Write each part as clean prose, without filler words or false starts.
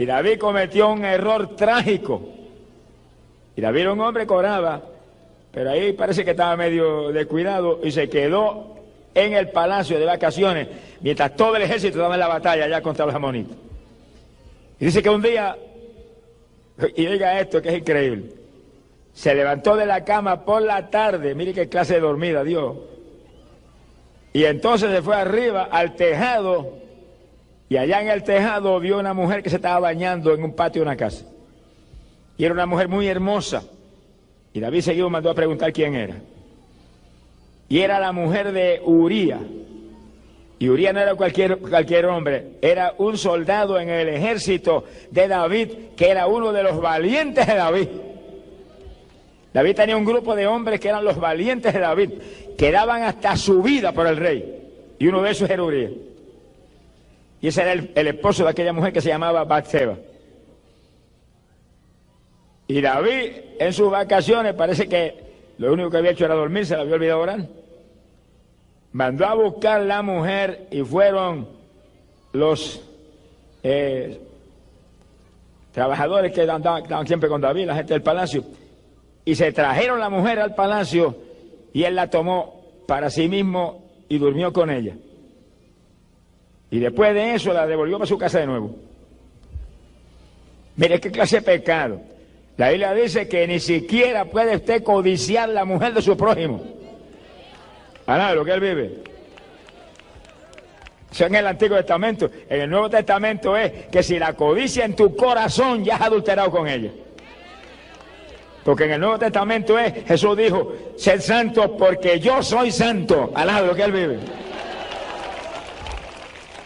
Y David cometió un error trágico. Y David era un hombre que oraba, pero ahí parece que estaba medio descuidado y se quedó en el palacio de vacaciones mientras todo el ejército estaba en la batalla allá contra los amonitas. Y dice que un día, y oiga esto que es increíble, se levantó de la cama por la tarde, mire qué clase de dormida dio, y entonces se fue arriba al tejado, y allá en el tejado vio una mujer que se estaba bañando en un patio de una casa. Y era una mujer muy hermosa. Y David seguido mandó a preguntar quién era. Y era la mujer de Uría. Y Uría no era cualquier hombre, era un soldado en el ejército de David, que era uno de los valientes de David. David tenía un grupo de hombres que eran los valientes de David, que daban hasta su vida por el rey. Y uno de esos era Uría. Y ese era el esposo de aquella mujer que se llamaba Batseba. Y David, en sus vacaciones, parece que lo único que había hecho era dormir, se le había olvidado orar. Mandó a buscar la mujer y fueron los trabajadores que estaban siempre con David, la gente del palacio, y se trajeron la mujer al palacio y él la tomó para sí mismo y durmió con ella. Y después de eso la devolvió para su casa de nuevo. Mire qué clase de pecado. La Biblia dice que ni siquiera puede usted codiciar la mujer de su prójimo. Nada, lo que él vive. Eso en el Antiguo Testamento. En el Nuevo Testamento es que si la codicia en tu corazón, ya has adulterado con ella. Porque en el Nuevo Testamento es, Jesús dijo, sed santos porque yo soy santo. Alá, lo que él vive.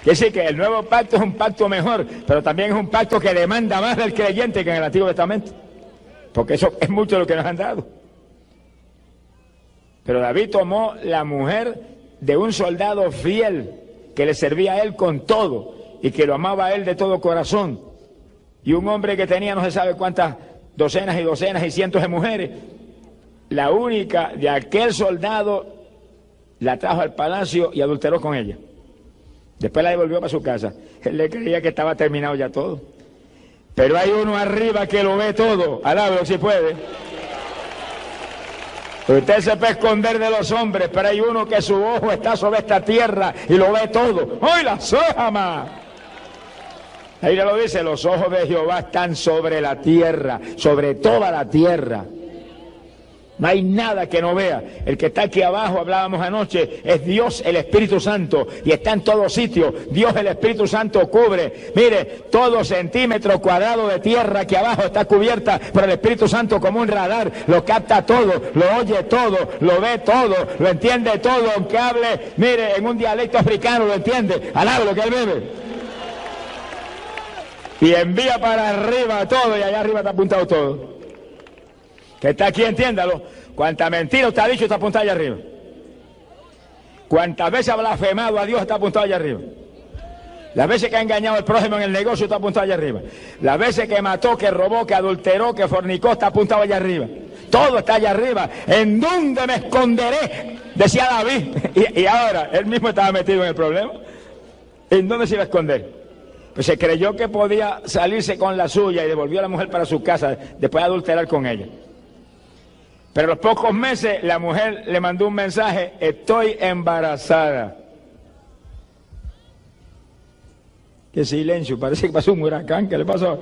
Es decir, que el nuevo pacto es un pacto mejor, pero también es un pacto que demanda más del creyente que en el Antiguo Testamento. Porque eso es mucho lo que nos han dado. Pero David tomó la mujer de un soldado fiel que le servía a él con todo y que lo amaba a él de todo corazón. Y un hombre que tenía no se sabe cuántas docenas y docenas y cientos de mujeres. La única de aquel soldado la trajo al palacio y adulteró con ella. Después la devolvió para su casa. Él le creía que estaba terminado ya todo. Pero hay uno arriba que lo ve todo. Alábalo si puede. Usted se puede esconder de los hombres, pero hay uno que su ojo está sobre esta tierra y lo ve todo. ¡Ay, la sojama! Ahí lo dice, los ojos de Jehová están sobre la tierra, sobre toda la tierra. No hay nada que no vea. El que está aquí abajo, hablábamos anoche, es Dios el Espíritu Santo y está en todos sitios. Dios el Espíritu Santo cubre, mire, todo centímetro cuadrado de tierra que abajo está cubierta por el Espíritu Santo como un radar. Lo capta todo, lo oye todo, lo ve todo, lo entiende todo, aunque hable, mire, en un dialecto africano lo entiende. Alaba lo que él bebe. Y envía para arriba todo y allá arriba está apuntado todo. Que está aquí, entiéndalo. Cuánta mentira usted ha dicho está apuntado allá arriba. Cuántas veces ha blasfemado a Dios está apuntado allá arriba. Las veces que ha engañado al prójimo en el negocio está apuntado allá arriba. Las veces que mató, que robó, que adulteró, que fornicó está apuntado allá arriba. Todo está allá arriba. ¿En dónde me esconderé? Decía David. Y ahora, él mismo estaba metido en el problema. ¿En dónde se iba a esconder? Pues se creyó que podía salirse con la suya y devolvió a la mujer para su casa después de adulterar con ella. Pero a los pocos meses la mujer le mandó un mensaje: estoy embarazada. Qué silencio, parece que pasó un huracán. ¿Qué le pasó?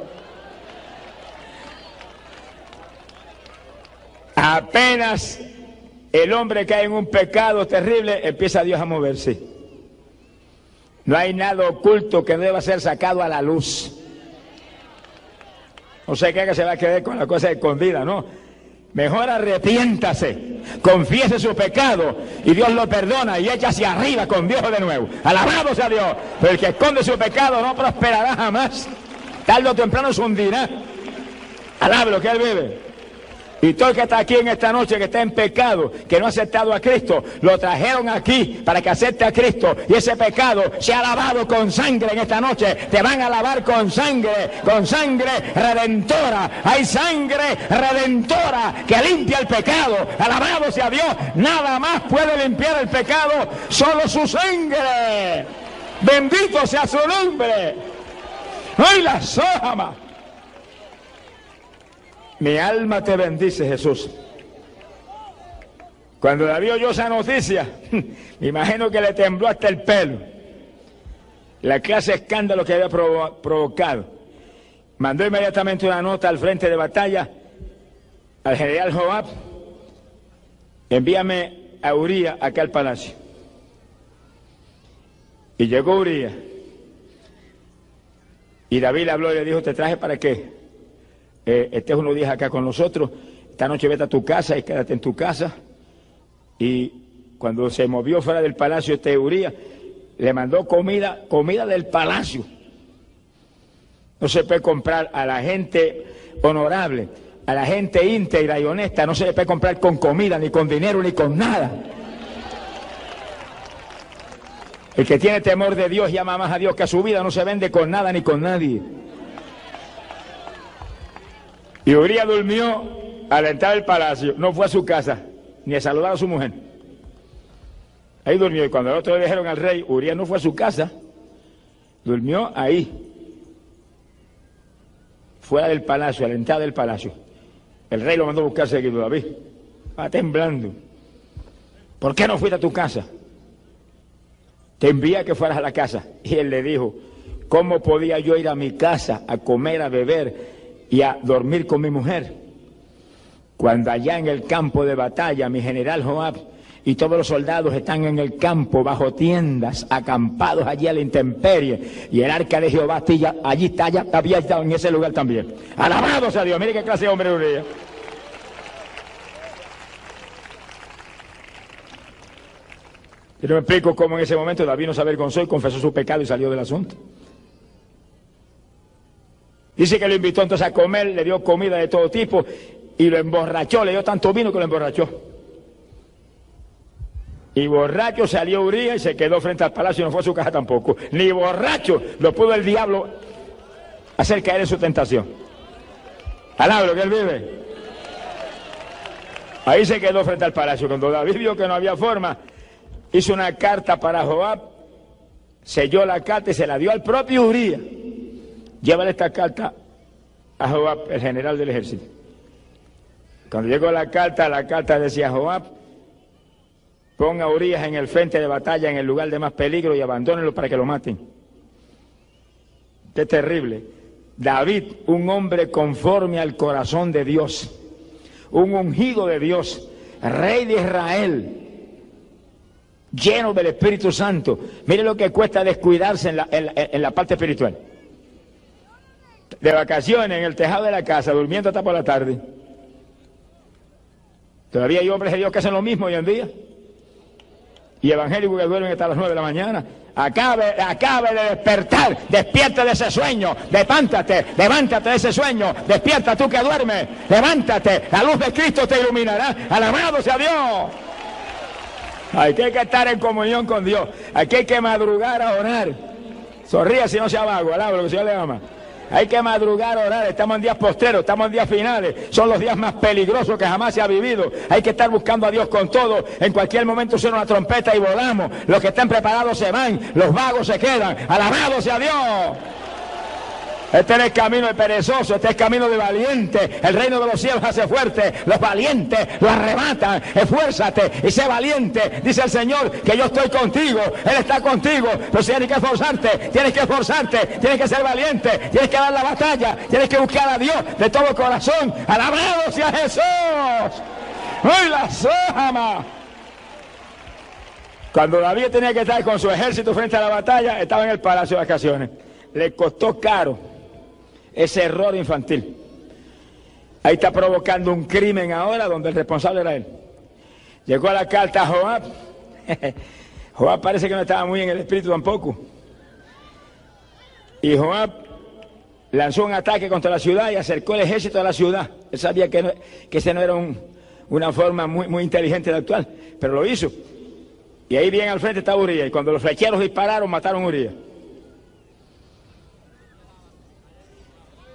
Apenas el hombre cae en un pecado terrible, empieza Dios a moverse. No hay nada oculto que deba ser sacado a la luz. No sé qué que se va a quedar con la cosa escondida, ¿no? Mejor arrepiéntase, confiese su pecado y Dios lo perdona y echa hacia arriba con Dios de nuevo. Alabado sea Dios. Pero el que esconde su pecado no prosperará jamás. Tarde o temprano se hundirá. Alabe lo que él vive. Y todo el que está aquí en esta noche, que está en pecado, que no ha aceptado a Cristo, lo trajeron aquí para que acepte a Cristo. Y ese pecado se ha lavado con sangre en esta noche. Te van a lavar con sangre redentora. Hay sangre redentora que limpia el pecado. Alabado sea Dios. Nada más puede limpiar el pecado, solo su sangre. Bendito sea su nombre. ¡Ay, la sojama! Mi alma te bendice, Jesús. Cuando David oyó esa noticia, me imagino que le tembló hasta el pelo. La clase de escándalo que había provocado. Mandó inmediatamente una nota al frente de batalla al general Joab: envíame a Uría acá al palacio. Y llegó Uría. Y David le habló y le dijo: te traje para qué. Estés unos días acá con nosotros. Esta noche vete a tu casa y quédate en tu casa. Y cuando se movió fuera del palacio Uría, le mandó comida del palacio. No se puede comprar a la gente honorable, a la gente íntegra y honesta, no se le puede comprar con comida, ni con dinero, ni con nada. El que tiene temor de Dios y ama más a Dios que a su vida no se vende con nada ni con nadie. Y Uría durmió a la entrada del palacio, no fue a su casa, ni a saludar a su mujer. Ahí durmió, y cuando el otro le dijeron al rey, Uría no fue a su casa, durmió ahí, fuera del palacio, a la entrada del palacio. El rey lo mandó a buscar seguido. David va temblando. ¿Por qué no fuiste a tu casa? Te envié a que fueras a la casa. Y él le dijo: ¿cómo podía yo ir a mi casa a comer, a beber y a dormir con mi mujer, cuando allá en el campo de batalla mi general Joab y todos los soldados están en el campo bajo tiendas, acampados allí a la intemperie, y el arca de Jehová allí había estado en ese lugar también? Alabado sea Dios. Mire qué clase de hombre Uría. Yo no me explico cómo en ese momento David no se avergonzó y confesó su pecado y salió del asunto. Dice que lo invitó entonces a comer, le dio comida de todo tipo y lo emborrachó, le dio tanto vino que lo emborrachó. Y borracho salió Uría y se quedó frente al palacio y no fue a su casa tampoco. Ni borracho lo pudo el diablo hacer caer en su tentación. Alabro que él vive. Ahí se quedó frente al palacio. Cuando David vio que no había forma, hizo una carta para Joab, selló la carta y se la dio al propio Uría. Llévale esta carta a Joab, el general del ejército. Cuando llegó la carta decía: Joab, ponga a Urías en el frente de batalla, en el lugar de más peligro, y abandónenlo para que lo maten. Qué terrible. David, un hombre conforme al corazón de Dios, un ungido de Dios, rey de Israel, lleno del Espíritu Santo. Mire lo que cuesta descuidarse en la parte espiritual. De vacaciones en el tejado de la casa, durmiendo hasta por la tarde. Todavía hay hombres de Dios que hacen lo mismo hoy en día. Y evangélicos que duermen hasta las 9 de la mañana. Acabe de despertar, despierta de ese sueño, levántate de ese sueño, despierta tú que duermes, levántate, la luz de Cristo te iluminará. Alabado sea Dios. Aquí hay que estar en comunión con Dios, aquí hay que madrugar a orar. Sonríe si no sea vago, alaba lo que el Señor le ama. Hay que madrugar a orar, estamos en días postreros, estamos en días finales, son los días más peligrosos que jamás se ha vivido. Hay que estar buscando a Dios con todo, en cualquier momento suena una trompeta y volamos, los que estén preparados se van, los vagos se quedan, alabado sea Dios. Este no es camino de perezoso, este es camino de valiente. El reino de los cielos hace fuerte, los valientes lo arrebatan. Esfuérzate y sé valiente. Dice el Señor que yo estoy contigo, Él está contigo. Pero tienes que esforzarte, tienes que ser valiente, tienes que dar la batalla, tienes que buscar a Dios de todo corazón. ¡Alabado sea Jesús! ¡Ay, la sojama! Cuando David tenía que estar con su ejército frente a la batalla, estaba en el palacio de vacaciones. Le costó caro ese error infantil. Ahí está provocando un crimen ahora donde el responsable era él. Llegó a la carta a Joab. Joab parece que no estaba muy en el espíritu tampoco. Y Joab lanzó un ataque contra la ciudad y acercó el ejército a la ciudad. Él sabía que ese no era una forma muy inteligente de actuar, pero lo hizo. Y ahí bien al frente estaba Uría. Y cuando los flecheros dispararon, mataron a Uría.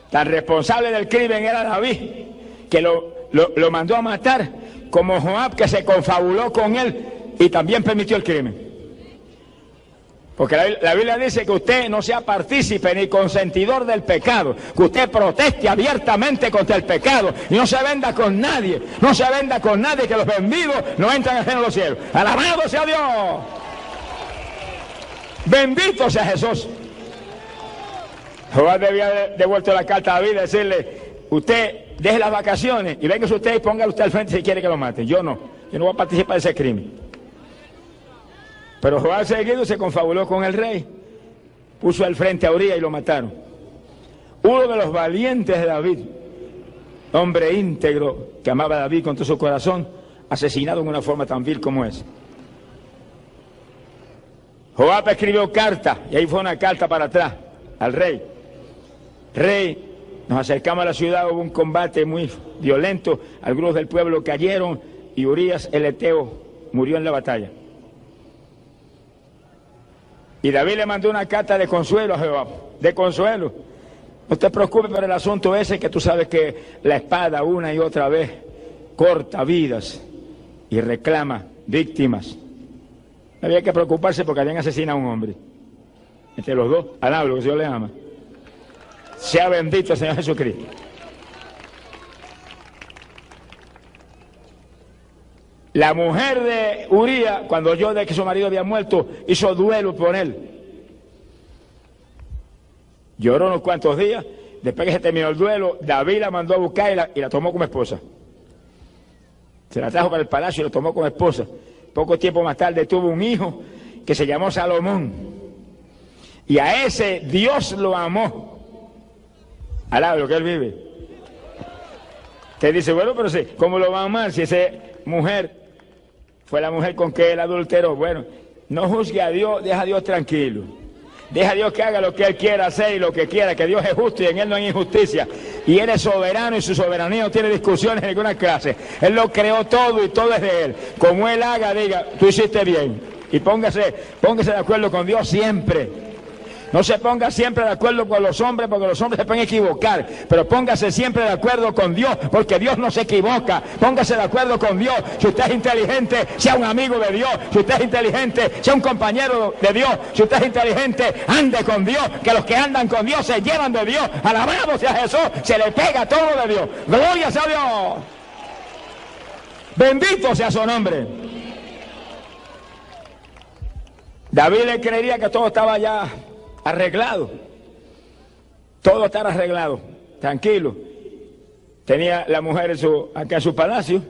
Tan responsable del crimen era David, que lo mandó a matar, como Joab, que se confabuló con él y también permitió el crimen. Porque la Biblia dice que usted no sea partícipe ni consentidor del pecado, que usted proteste abiertamente contra el pecado y no se venda con nadie, no se venda con nadie, que los vendidos no entran al reino de los cielos. ¡Alabado sea Dios! ¡Bendito sea Jesús! Jehová debía haber devuelto la carta a David y decirle: usted deje las vacaciones y venga usted y póngale usted al frente si quiere que lo maten. Yo no voy a participar de ese crimen. Pero Jehová seguido se confabuló con el rey, puso al frente a Urías y lo mataron. Uno de los valientes de David, hombre íntegro que amaba a David con todo su corazón, asesinado en una forma tan vil como es. Jehová escribió carta, y ahí fue una carta para atrás al rey. Rey, nos acercamos a la ciudad, hubo un combate muy violento, algunos del pueblo cayeron y Urías el Eteo murió en la batalla. Y David le mandó una carta de consuelo a Jehová, de consuelo. No te preocupes por el asunto ese, que tú sabes que la espada una y otra vez corta vidas y reclama víctimas. No había que preocuparse porque habían asesinado a un hombre. Entre los dos, alablo, que el Señor le ama. Sea bendito el Señor Jesucristo. La mujer de Urías, cuando oyó de que su marido había muerto, hizo duelo por él. Lloró unos cuantos días. Después que se terminó el duelo, David la mandó a buscar y la tomó como esposa. Se la trajo para el palacio y la tomó como esposa. Poco tiempo más tarde tuvo un hijo que se llamó Salomón. Y a ese Dios lo amó. Alaba lo que él vive. Te dice, bueno, pero sí, ¿cómo lo va a amar si esa mujer fue la mujer con que él adulteró? Bueno, no juzgue a Dios, deja a Dios tranquilo. Deja a Dios que haga lo que Él quiera hacer y lo que quiera, que Dios es justo y en Él no hay injusticia. Y Él es soberano y su soberanía no tiene discusiones en ninguna clase. Él lo creó todo y todo es de Él. Como Él haga, diga, tú hiciste bien. Y póngase de acuerdo con Dios siempre. No se ponga siempre de acuerdo con los hombres, porque los hombres se pueden equivocar, pero póngase siempre de acuerdo con Dios, porque Dios no se equivoca. Póngase de acuerdo con Dios. Si usted es inteligente, sea un amigo de Dios. Si usted es inteligente, sea un compañero de Dios. Si usted es inteligente, ande con Dios, que los que andan con Dios se llevan de Dios. Alabado sea Jesús, se le pega todo de Dios. Gloria sea Dios. Bendito sea su nombre. David le creería que todo estaba ya arreglado, todo estaba arreglado, tranquilo. Tenía la mujer acá en su palacio,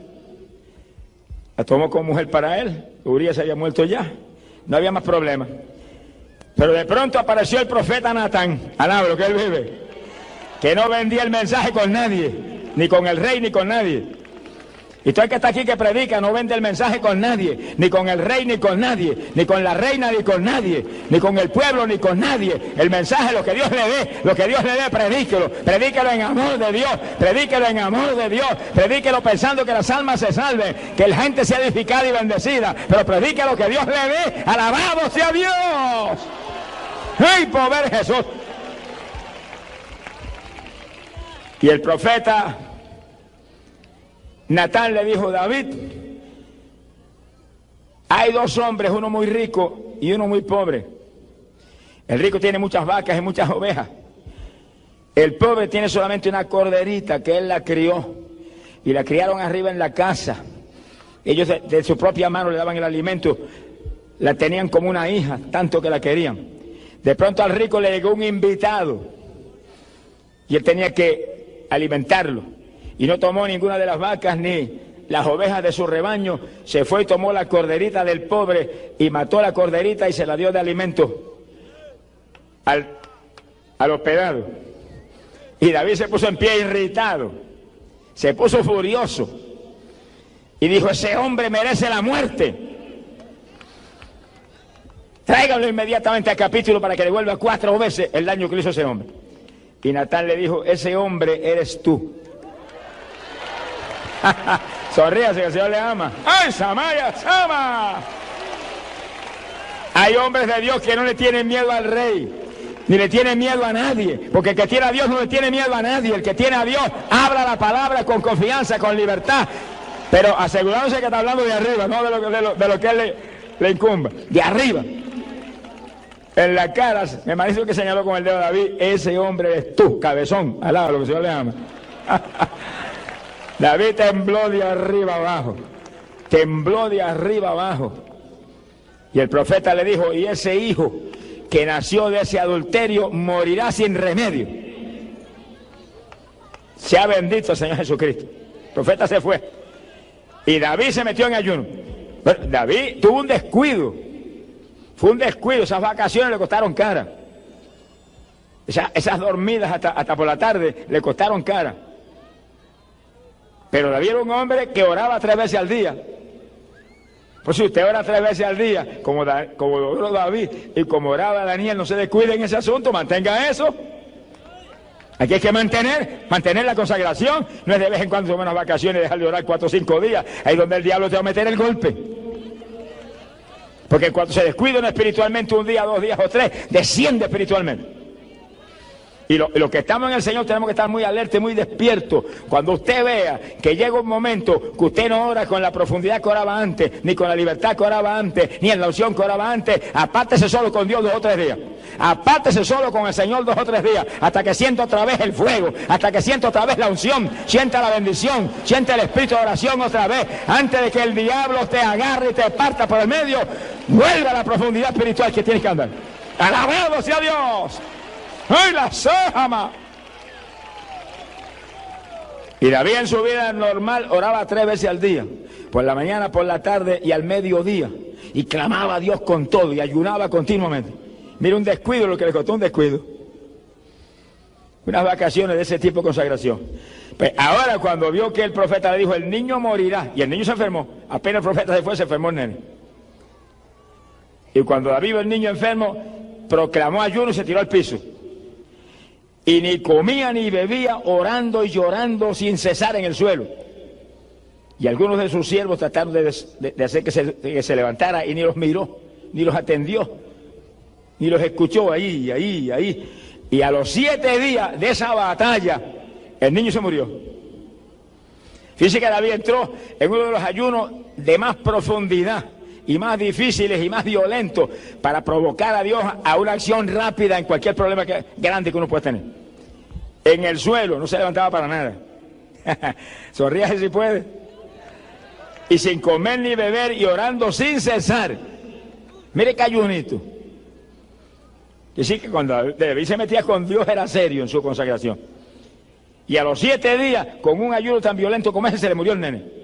la tomó como mujer para él. Urías se había muerto ya, no había más problemas. Pero de pronto apareció el profeta Natán, alaba lo que él vive, que no vendía el mensaje con nadie, ni con el rey ni con nadie. Y todo el que está aquí que predica no vende el mensaje con nadie, ni con el rey ni con nadie, ni con la reina ni con nadie, ni con el pueblo ni con nadie. El mensaje, lo que Dios le dé, predíquelo. Predíquelo en amor de Dios, predíquelo en amor de Dios, predíquelo pensando que las almas se salven, que la gente sea edificada y bendecida, pero predique lo que Dios le dé. ¡Alabado sea Dios! ¡Ay, poder Jesús! Y el profeta Natán le dijo: David, hay dos hombres, uno muy rico y uno muy pobre. El rico tiene muchas vacas y muchas ovejas. El pobre tiene solamente una corderita que él la crió y la criaron arriba en la casa. Ellos de su propia mano le daban el alimento, la tenían como una hija, tanto que la querían. De pronto al rico le llegó un invitado y él tenía que alimentarlo. Y no tomó ninguna de las vacas ni las ovejas de su rebaño. Se fue y tomó la corderita del pobre y mató a la corderita y se la dio de alimento al hospedado. Y David se puso en pie irritado, se puso furioso y dijo: ese hombre merece la muerte. Tráiganlo inmediatamente al capítulo para que devuelva 4 veces el daño que le hizo ese hombre. Y Natán le dijo: ese hombre eres tú. Sonríase, que el Señor le ama. ¡Ay, Samaya, Sama! Hay hombres de Dios que no le tienen miedo al rey, ni le tienen miedo a nadie, porque el que tiene a Dios no le tiene miedo a nadie. El que tiene a Dios habla la palabra con confianza, con libertad, pero asegurándose que está hablando de arriba, no de lo que él le incumba, de arriba. en la cara, me parece que señaló con el dedo a David, ese hombre eres tú, cabezón, alaba lo que el Señor le ama. David tembló de arriba abajo, tembló de arriba abajo. Y el profeta le dijo, y ese hijo que nació de ese adulterio morirá sin remedio. Sea bendito el Señor Jesucristo. El profeta se fue. Y David se metió en ayuno. Pero David tuvo un descuido. Fue un descuido. Esas vacaciones le costaron cara. Esas dormidas hasta por la tarde le costaron cara. Pero David era un hombre que oraba 3 veces al día. Pues si usted ora 3 veces al día, como oró David y como oraba Daniel, no se descuide en ese asunto, mantenga eso. Aquí hay que mantener la consagración. No es de vez en cuando tomar unas vacaciones y dejar de orar 4 o 5 días. Ahí es donde el diablo te va a meter el golpe. Porque cuando se descuida uno espiritualmente 1 día, 2 días o 3, desciende espiritualmente. Y los que estamos en el Señor tenemos que estar muy alerta y muy despiertos. Cuando usted vea que llega un momento que usted no ora con la profundidad que oraba antes, ni con la libertad que oraba antes, ni en la unción que oraba antes, apártese solo con Dios 2 o 3 días. Apártese solo con el Señor 2 o 3 días, hasta que sienta otra vez el fuego, hasta que sienta otra vez la unción, sienta la bendición, sienta el espíritu de oración otra vez, antes de que el diablo te agarre y te parta por el medio. Vuelva a la profundidad espiritual que tienes que andar. ¡Alabado sea Dios! ¡Ay, la sojama! Y David en su vida normal oraba 3 veces al día, por la mañana, por la tarde y al mediodía, y clamaba a Dios con todo y ayunaba continuamente. Mira, un descuido, lo que le costó un descuido. Unas vacaciones de ese tipo de consagración. Pues ahora cuando vio que el profeta le dijo, el niño morirá, y el niño se enfermó, apenas el profeta se fue, se enfermó el nene. Y cuando David vio el niño enfermo, proclamó ayuno y se tiró al piso. Y ni comía ni bebía, orando y llorando sin cesar en el suelo. Y algunos de sus siervos trataron de hacer que se levantara y ni los miró, ni los atendió, ni los escuchó ahí. Y a los 7 días de esa batalla, el niño se murió. Fíjese que David entró en uno de los ayunos de más profundidad y más difíciles y más violentos para provocar a Dios a una acción rápida en cualquier problema grande que uno pueda tener. En el suelo, no se levantaba para nada. Sonríase si puede. Y sin comer ni beber y orando sin cesar. Mire qué ayunito. Y sí que cuando David se metía con Dios era serio en su consagración. Y a los 7 días, con un ayuno tan violento como ese, se le murió el nene.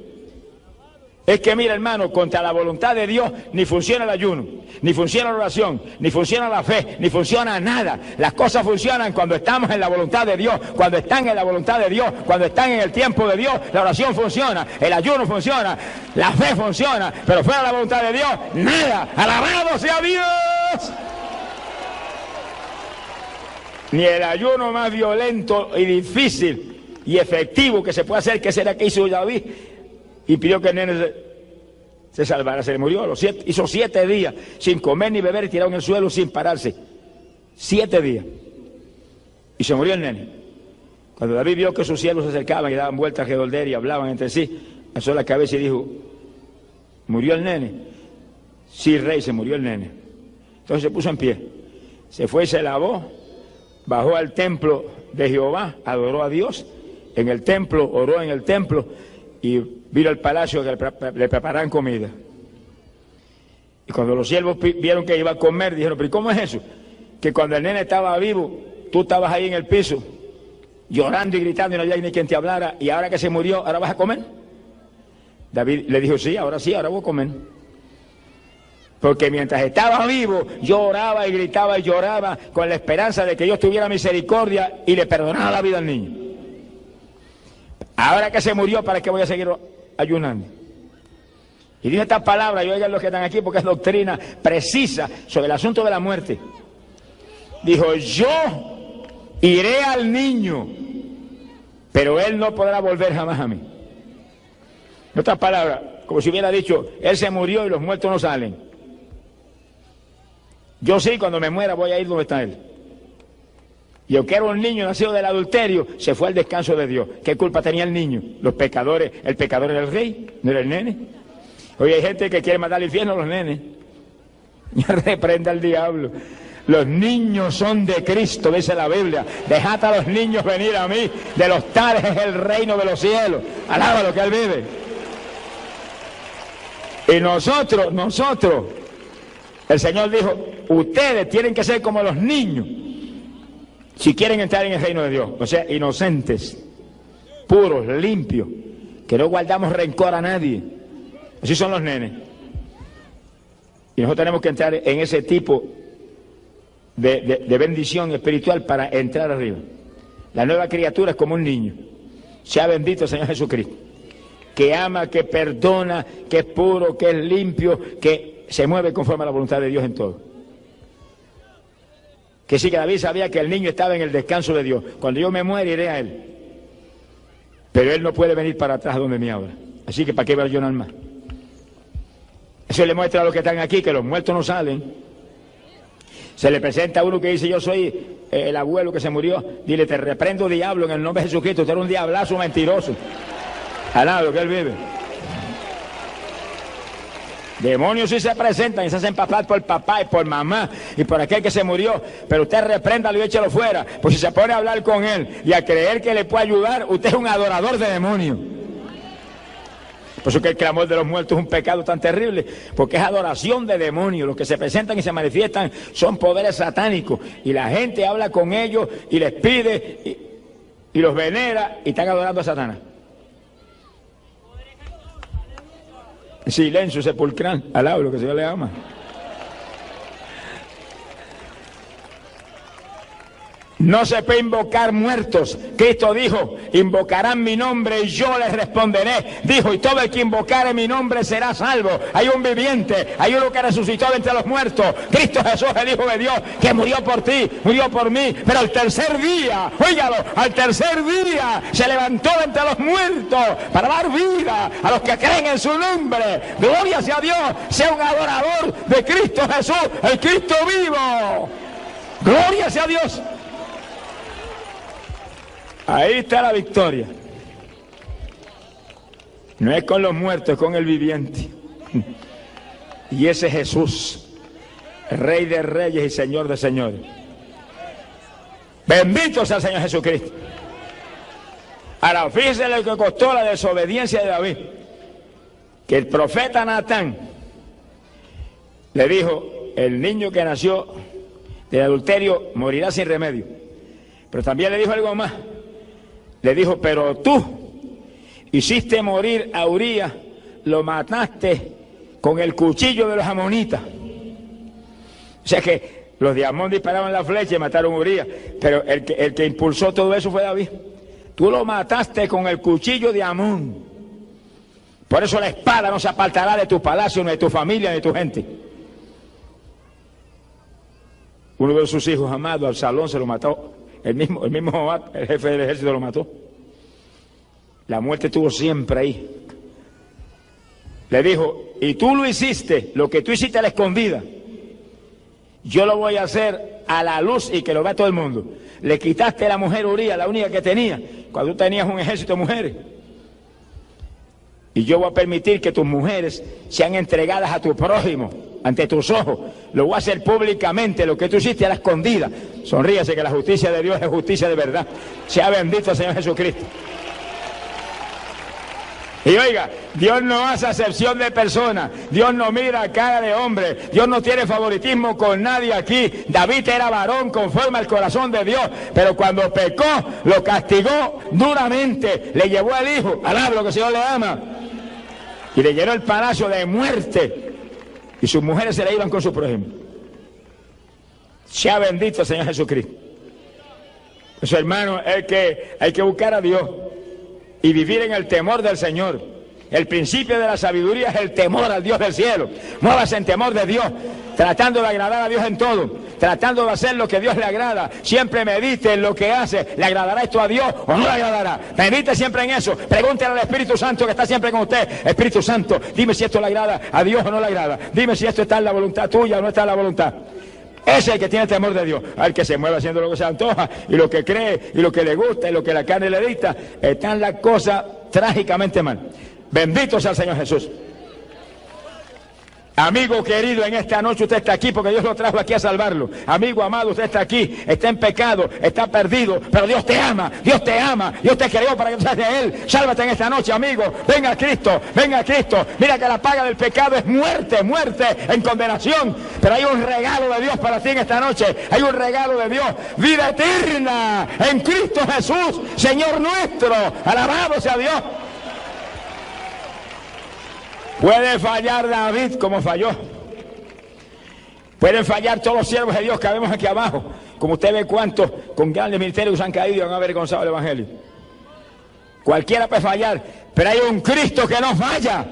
Es que mira, hermano, contra la voluntad de Dios ni funciona el ayuno, ni funciona la oración, ni funciona la fe, ni funciona nada. Las cosas funcionan cuando estamos en la voluntad de Dios, cuando están en la voluntad de Dios, cuando están en el tiempo de Dios. La oración funciona, el ayuno funciona, la fe funciona, pero fuera de la voluntad de Dios, nada. ¡Alabado sea Dios! Ni el ayuno más violento y difícil y efectivo que se puede hacer, que será que hizo David, y pidió que el nene se salvara. Se le murió hizo 7 días sin comer ni beber y tirado en el suelo sin pararse. 7 días. Y se murió el nene. Cuando David vio que sus siervos se acercaban y daban vueltas alrededor de él y hablaban entre sí, alzó la cabeza y dijo, ¿murió el nene? Sí, rey, se murió el nene. Entonces se puso en pie. Se fue y se lavó, bajó al templo de Jehová, adoró a Dios en el templo, oró en el templo, y vino al palacio que le prepararan comida. Y cuando los siervos vieron que iba a comer, dijeron, pero ¿cómo es eso? Que cuando el nene estaba vivo, tú estabas ahí en el piso, llorando y gritando y no había ni quien te hablara, y ahora que se murió, ¿ahora vas a comer? David le dijo, sí, ahora voy a comer. Porque mientras estaba vivo, yo oraba y gritaba y lloraba con la esperanza de que Dios tuviera misericordia y le perdonara la vida al niño. Ahora que se murió, ¿para qué voy a seguir ayunando? Y dijo estas palabras, y oigan los que están aquí, porque es doctrina precisa sobre el asunto de la muerte. Dijo, yo iré al niño, pero él no podrá volver jamás a mí. En otras palabras, como si hubiera dicho, él se murió y los muertos no salen. Yo sí, cuando me muera voy a ir donde está él. Y aunque era un niño nacido del adulterio, se fue al descanso de Dios. ¿Qué culpa tenía el niño? Los pecadores, el pecador era el rey, no era el nene. Hoy hay gente que quiere mandar al infierno a los nenes. Ya reprenda al diablo. Los niños son de Cristo, dice la Biblia. Dejad a los niños venir a mí, de los tales es el reino de los cielos. Alaba lo que Él vive. Y nosotros, el Señor dijo, ustedes tienen que ser como los niños si quieren entrar en el reino de Dios. O sea, inocentes, puros, limpios, que no guardamos rencor a nadie. Así son los nenes. Y nosotros tenemos que entrar en ese tipo de bendición espiritual para entrar arriba. La nueva criatura es como un niño. Sea bendito el Señor Jesucristo, que ama, que perdona, que es puro, que es limpio, que se mueve conforme a la voluntad de Dios en todo. Que sí, que David sabía que el niño estaba en el descanso de Dios. Cuando yo me muera iré a Él, pero Él no puede venir para atrás donde mí ahora. Así que ¿para qué va a llorar más? Eso le muestra a los que están aquí que los muertos no salen. Se le presenta a uno que dice, yo soy el abuelo que se murió. Dile, te reprendo, diablo, en el nombre de Jesucristo. Usted era un diablazo mentiroso. Alado que Él vive. Demonios sí se presentan y se hacen pasar por papá y por mamá y por aquel que se murió, pero usted repréndalo y échalo fuera, pues si se pone a hablar con él y a creer que le puede ayudar, usted es un adorador de demonios. Por eso que el clamor de los muertos es un pecado tan terrible, porque es adoración de demonios. Los que se presentan y se manifiestan son poderes satánicos, y la gente habla con ellos y les pide y los venera y están adorando a Satanás. Silencio sepulcral, alaba lo que el Señor le ama. No se puede invocar muertos. Cristo dijo, invocarán mi nombre y yo les responderé. Dijo, y todo el que invocare mi nombre será salvo. Hay un viviente, hay uno que resucitó de entre los muertos. Cristo Jesús, el Hijo de Dios, que murió por ti, murió por mí. Pero al tercer día, óigalo, al tercer día se levantó de entre los muertos para dar vida a los que creen en su nombre. Gloria sea a Dios, sea un adorador de Cristo Jesús, el Cristo vivo. Gloria sea a Dios. Ahí está la victoria. No es con los muertos, es con el viviente. Y ese Jesús, Rey de reyes y Señor de señores. Bendito sea el Señor Jesucristo. Ahora, fíjense lo que costó la desobediencia de David. Que el profeta Natán le dijo, el niño que nació del adulterio morirá sin remedio. Pero también le dijo algo más. Le dijo, pero tú hiciste morir a Urías, lo mataste con el cuchillo de los amonitas. O sea que los de Amón disparaban la flecha y mataron a Urías, pero el que impulsó todo eso fue David. Tú lo mataste con el cuchillo de Amón. Por eso la espada no se apartará de tu palacio, ni de tu familia, ni de tu gente. Uno de sus hijos amados, Absalón, se lo mató. El mismo Joab, el jefe del ejército, lo mató. La muerte estuvo siempre ahí. Le dijo, y tú lo hiciste, lo que tú hiciste a la escondida, yo lo voy a hacer a la luz y que lo vea todo el mundo. Le quitaste a la mujer Urías, la única que tenía, cuando tú tenías un ejército de mujeres. Y yo voy a permitir que tus mujeres sean entregadas a tu prójimo, ante tus ojos. Lo voy a hacer públicamente, lo que tú hiciste a la escondida. Sonríase que la justicia de Dios es justicia de verdad. Sea bendito el Señor Jesucristo. Y oiga, Dios no hace acepción de personas, Dios no mira a cara de hombre, Dios no tiene favoritismo con nadie aquí. David era varón conforme al corazón de Dios, pero cuando pecó, lo castigó duramente, le llevó al hijo, alaba lo que el Señor le ama, y le llenó el palacio de muerte, y sus mujeres se le iban con su prójimo. Sea bendito el Señor Jesucristo. Eso, hermano, hay que buscar a Dios y vivir en el temor del Señor. El principio de la sabiduría es el temor al Dios del cielo. Muévase en temor de Dios, tratando de agradar a Dios en todo, tratando de hacer lo que a Dios le agrada. Siempre medite en lo que hace. ¿Le agradará esto a Dios o no le agradará? Medite siempre en eso. Pregúntele al Espíritu Santo que está siempre con usted. Espíritu Santo, dime si esto le agrada a Dios o no le agrada. Dime si esto está en la voluntad tuya o no está en la voluntad. Ese es el que tiene temor de Dios, al que se mueve haciendo lo que se antoja, y lo que cree, y lo que le gusta, y lo que la carne le dicta. Están las cosas trágicamente mal. Bendito sea el Señor Jesús. Amigo querido, en esta noche usted está aquí porque Dios lo trajo aquí a salvarlo. Amigo amado, usted está aquí, está en pecado, está perdido, pero Dios te ama, Dios te ama, Dios te creó para que seas de Él. Sálvate en esta noche, amigo. Venga a Cristo, venga a Cristo. Mira que la paga del pecado es muerte, muerte en condenación. Pero hay un regalo de Dios para ti en esta noche. Hay un regalo de Dios, vida eterna en Cristo Jesús, Señor nuestro. Alabado sea Dios. Puede fallar David como falló. Pueden fallar todos los siervos de Dios que vemos aquí abajo. Como usted ve cuántos con grandes ministerios han caído y han avergonzado el Evangelio. Cualquiera puede fallar, pero hay un Cristo que no falla.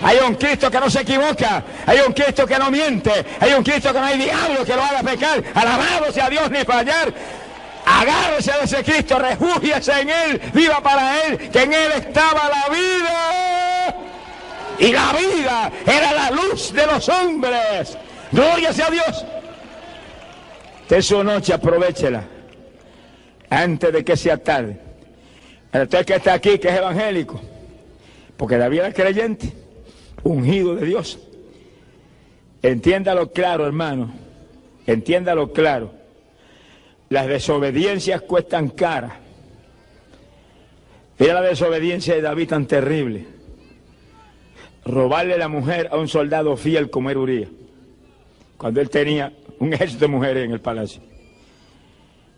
Hay un Cristo que no se equivoca. Hay un Cristo que no miente. Hay un Cristo que no hay diablo que lo haga pecar. Alabado sea Dios, ni fallar. Agárrese de ese Cristo, refúgiese en Él, viva para Él, que en Él estaba la vida. Y la vida era la luz de los hombres. Gloria sea a Dios. De su noche aprovéchela antes de que sea tarde. Pero usted que está aquí, que es evangélico, porque David era creyente, ungido de Dios. Entiéndalo claro, hermano. Entiéndalo claro. Las desobediencias cuestan cara. Era la desobediencia de David tan terrible. Robarle la mujer a un soldado fiel como era Urías, cuando él tenía un ejército de mujeres en el palacio.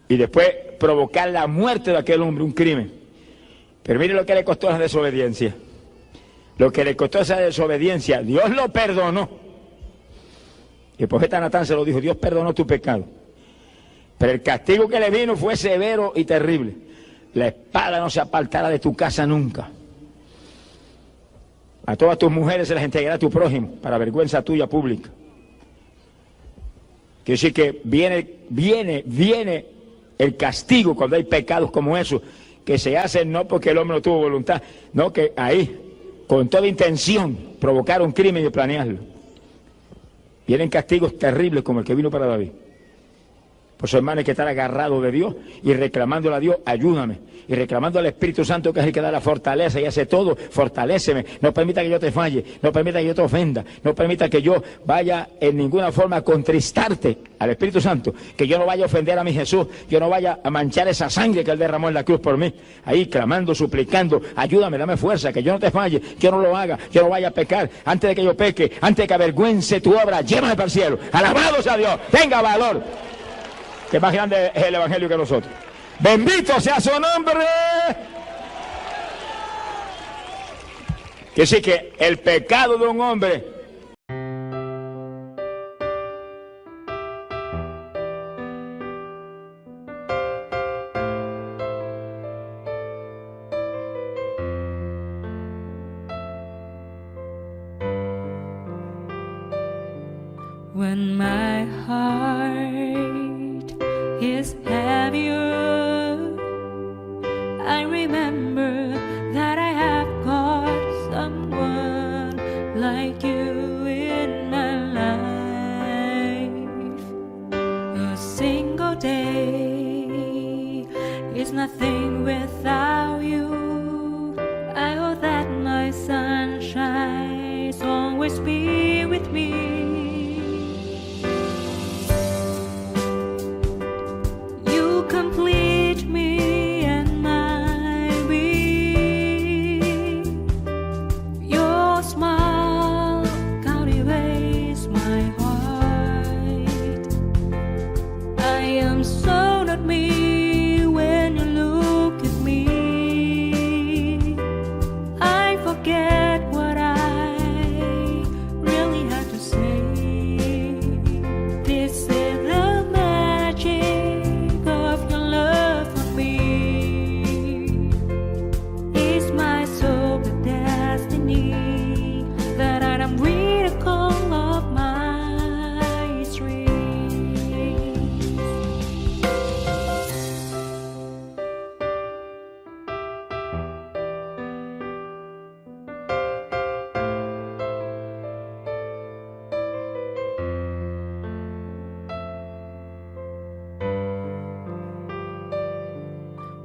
Y después provocar la muerte de aquel hombre, un crimen. Pero mire lo que le costó esa desobediencia. Lo que le costó esa desobediencia, Dios lo perdonó. Y el profeta Natán se lo dijo, Dios perdonó tu pecado. Pero el castigo que le vino fue severo y terrible. La espada no se apartará de tu casa nunca. A todas tus mujeres se las entregará a tu prójimo, para vergüenza tuya pública. Quiere decir que viene el castigo cuando hay pecados como esos, que se hacen no porque el hombre no tuvo voluntad, no, que ahí, con toda intención, provocaron un crimen y planearlo. Vienen castigos terribles como el que vino para David. Por eso, hermano, hay que estar agarrado de Dios y reclamándole a Dios, ayúdame. Y reclamando al Espíritu Santo, que es el que da la fortaleza y hace todo, fortaléceme. No permita que yo te falle, no permita que yo te ofenda, no permita que yo vaya en ninguna forma a contristarte al Espíritu Santo, que yo no vaya a ofender a mi Jesús, yo no vaya a manchar esa sangre que Él derramó en la cruz por mí. Ahí clamando, suplicando, ayúdame, dame fuerza, que yo no te falle, que yo no lo haga, que yo no vaya a pecar. Antes de que yo peque, antes de que avergüence tu obra, llévame para el cielo. Alabado sea Dios, tenga valor. Que más grande es el Evangelio que nosotros. Bendito sea su nombre. Que sí, que el pecado de un hombre when my heart is heavier, I remember that I have got someone like you in my life. A single day is nothing without you. I hope that my sunshine always be with me. Complete me and my being. Your smile cultivates my heart. I am so not me when you look at me. I forget what I really had to say. This is the magic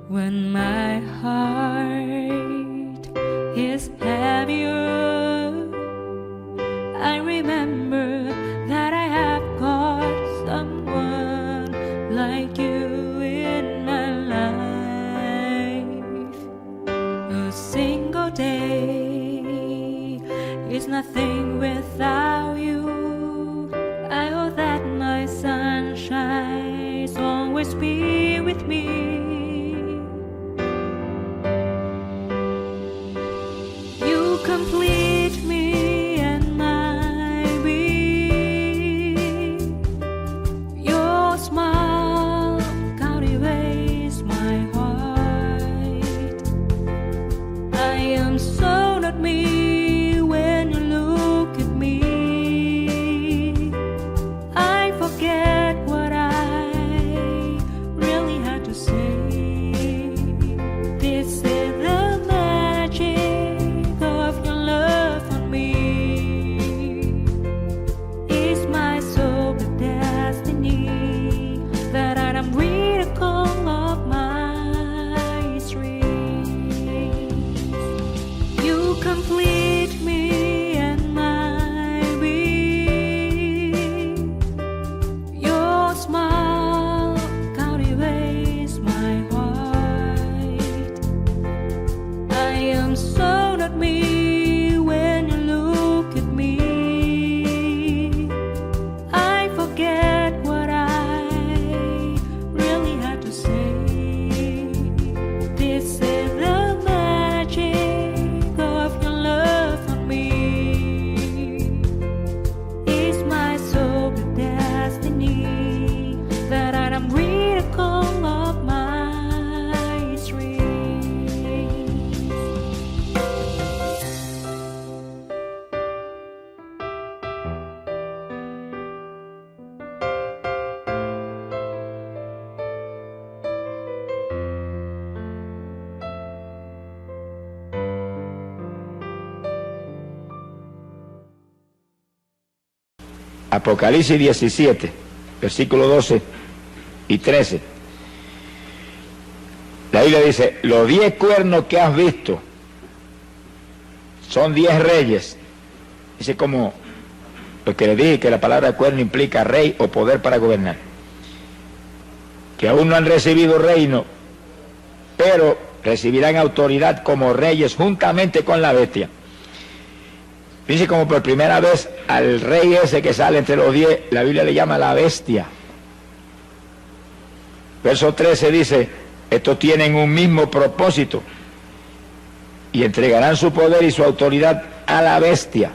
when my heart is heavier. I remember single day is nothing without you. I hope that my sunshine always be with me. You complete me and my being. Your smile captivates my heart. I am so not me when you look at me. I forget what I really had to say. This is the magic of your love for me. It's my soul the destiny that I am miracle of my dreams. You complete me and my being. Your smile captivates my heart. I am so not me when you look at me. I forget what I really had to say. This is the magic of your love for me. It's my soul the destiny that I am miracle of my dreams. Apocalipsis 17, versículos 12 y 13. La Biblia dice, los 10 cuernos que has visto son 10 reyes. Dice como lo que le dije, que la palabra cuerno implica rey o poder para gobernar. Que aún no han recibido reino, pero recibirán autoridad como reyes juntamente con la bestia. Dice como por primera vez al rey ese que sale entre los 10, la Biblia le llama la bestia. Verso 13 dice, estos tienen un mismo propósito y entregarán su poder y su autoridad a la bestia.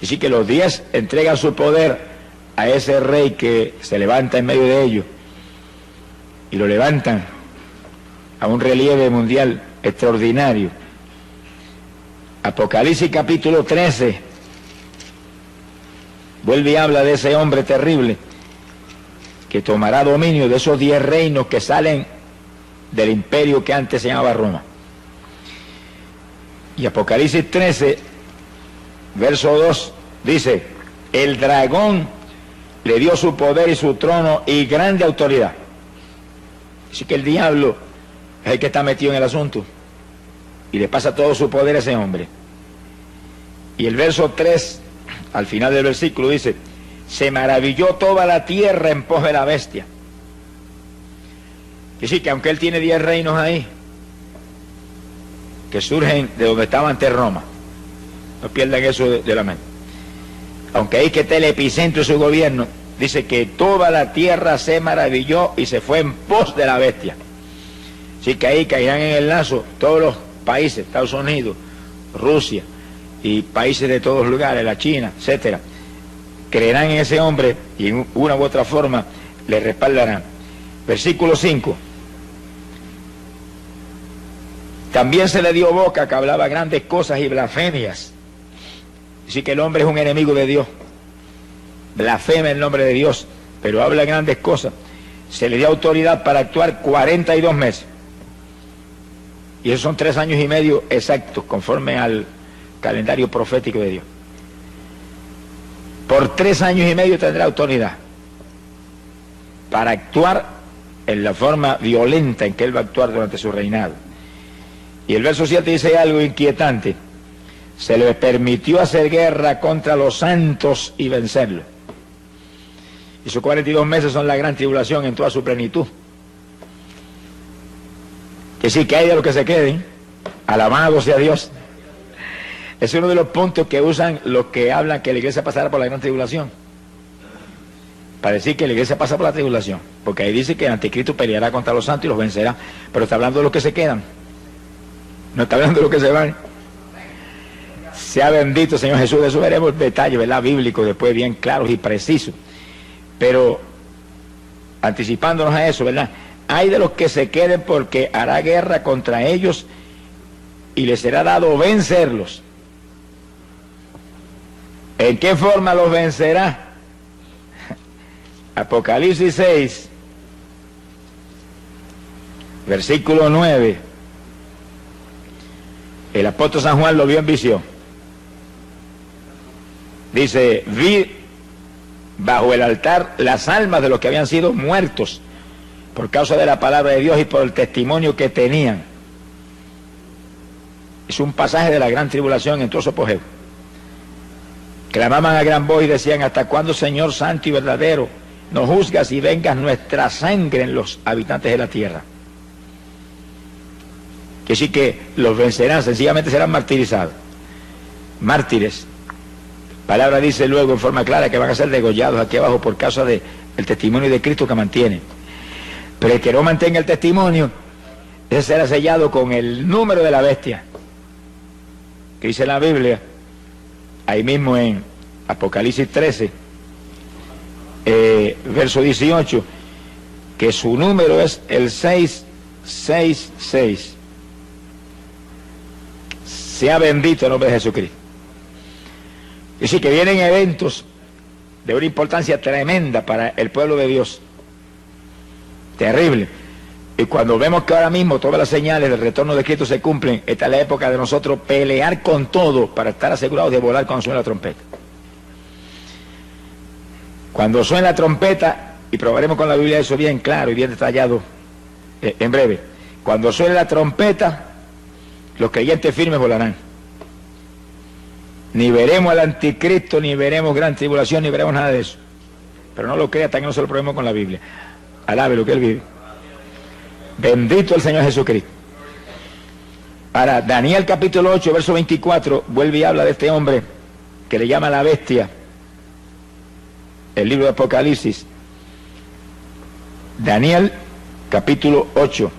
Así que los 10 entregan su poder a ese rey que se levanta en medio de ellos y lo levantan a un relieve mundial extraordinario. Apocalipsis capítulo 13 vuelve y habla de ese hombre terrible que tomará dominio de esos 10 reinos que salen del imperio que antes se llamaba Roma. Y Apocalipsis 13, verso 2, dice, el dragón le dio su poder y su trono y grande autoridad. Así que el diablo es el que está metido en el asunto y le pasa todo su poder a ese hombre. Y el verso 3, al final del versículo, dice, se maravilló toda la tierra en pos de la bestia. Es decir, que aunque él tiene 10 reinos ahí, que surgen de donde estaba antes Roma, no pierdan eso de la mente. Aunque ahí que está el epicentro de su gobierno, dice que toda la tierra se maravilló y se fue en pos de la bestia. Así que ahí caerán en el lazo todos los países, Estados Unidos, Rusia y países de todos lugares, la China, etcétera, creerán en ese hombre y en una u otra forma le respaldarán. Versículo 5. También se le dio boca que hablaba grandes cosas y blasfemias. Así que el hombre es un enemigo de Dios, blasfema el nombre de Dios, pero habla grandes cosas. Se le dio autoridad para actuar 42 meses. Y esos son 3 años y medio exactos, conforme al calendario profético de Dios. Por 3 años y medio tendrá autoridad para actuar en la forma violenta en que él va a actuar durante su reinado. Y el verso 7 dice algo inquietante. Se le permitió hacer guerra contra los santos y vencerlos. Y sus 42 meses son la gran tribulación en toda su plenitud. Que sí, que hay de los que se queden, Alabado sea Dios. Es uno de los puntos que usan los que hablan que la iglesia pasará por la gran tribulación, para decir que la iglesia pasa por la tribulación, porque ahí dice que el anticristo peleará contra los santos y los vencerá, pero está hablando de los que se quedan, no está hablando de los que se van. Sea bendito Señor Jesús. De eso veremos detalles, ¿verdad?, bíblicos después bien claros y precisos, pero anticipándonos a eso, ¿verdad? Hay de los que se queden, porque hará guerra contra ellos y les será dado vencerlos. ¿En qué forma los vencerá? Apocalipsis 6, versículo 9. El apóstol San Juan lo vio en visión. Dice: vi bajo el altar las almas de los que habían sido muertos por causa de la palabra de Dios y por el testimonio que tenían. Es un pasaje de la gran tribulación en todo su apogeo. Clamaban a gran voz y decían: ¿hasta cuándo, Señor santo y verdadero, nos juzgas y vengas nuestra sangre en los habitantes de la tierra? Que sí, que los vencerán, sencillamente serán martirizados. Mártires. Palabra dice luego en forma clara que van a ser degollados aquí abajo por causa del testimonio de Cristo que mantienen. Pero el que no mantenga el testimonio, ese será sellado con el número de la bestia, que dice la Biblia, ahí mismo en Apocalipsis 13, verso 18, que su número es el 666. Sea bendito el nombre de Jesucristo. Y sí, que vienen eventos de una importancia tremenda para el pueblo de Dios. Terrible. Y cuando vemos que ahora mismo todas las señales del retorno de Cristo se cumplen, esta es la época de nosotros pelear con todo para estar asegurados de volar cuando suene la trompeta. Cuando suene la trompeta, y probaremos con la Biblia eso bien claro y bien detallado en breve, cuando suene la trompeta, los creyentes firmes volarán. Ni veremos al anticristo, ni veremos gran tribulación, ni veremos nada de eso. Pero no lo crea hasta que no se lo probemos con la Biblia. Alabe lo que él vive. Bendito el Señor Jesucristo. Ahora, Daniel capítulo 8, verso 24, vuelve y habla de este hombre que le llama la bestia. El libro de Apocalipsis. Daniel capítulo 8,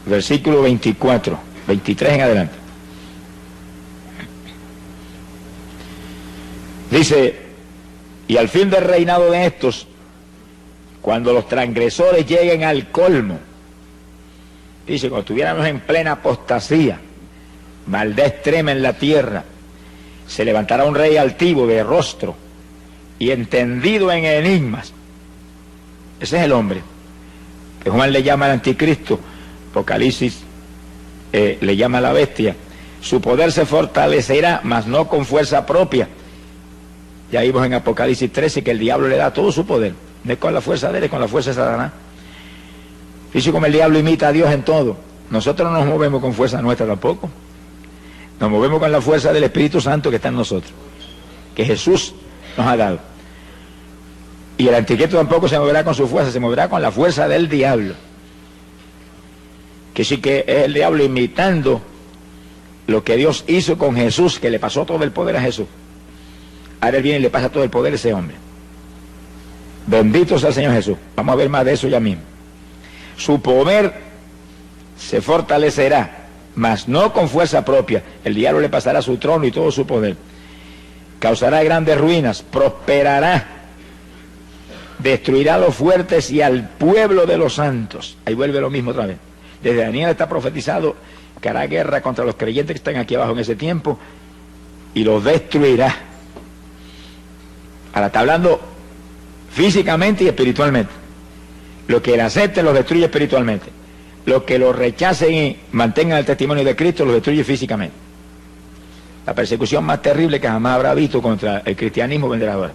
versículo 24, 23 en adelante. Dice: y al fin del reinado de estos, cuando los transgresores lleguen al colmo, dice, cuando estuviéramos en plena apostasía, maldad extrema en la tierra, se levantará un rey altivo de rostro y entendido en enigmas. Ese es el hombre que Juan le llama el anticristo, Apocalipsis le llama la bestia. Su poder se fortalecerá, mas no con fuerza propia. Ya vimos en Apocalipsis 13 que el diablo le da todo su poder. No es con la fuerza de él, es con la fuerza de Satanás. Fíjese como el diablo imita a Dios en todo. Nosotros no nos movemos con fuerza nuestra tampoco. Nos movemos con la fuerza del Espíritu Santo que está en nosotros, que Jesús nos ha dado. Y el anticristo tampoco se moverá con su fuerza, se moverá con la fuerza del diablo. Que sí, que es el diablo imitando lo que Dios hizo con Jesús, que le pasó todo el poder a Jesús. Ahora él viene y le pasa todo el poder a ese hombre. Bendito sea el Señor Jesús. Vamos a ver más de eso ya mismo. Su poder se fortalecerá, mas no con fuerza propia. El diablo le pasará su trono y todo su poder. Causará grandes ruinas, prosperará, destruirá a los fuertes y al pueblo de los santos. Ahí vuelve lo mismo otra vez. Desde Daniel está profetizado que hará guerra contra los creyentes que están aquí abajo en ese tiempo y los destruirá. Ahora está hablando físicamente y espiritualmente. Los que le acepten los destruye espiritualmente. Los que lo rechacen y mantengan el testimonio de Cristo los destruye físicamente. La persecución más terrible que jamás habrá visto contra el cristianismo vendrá ahora.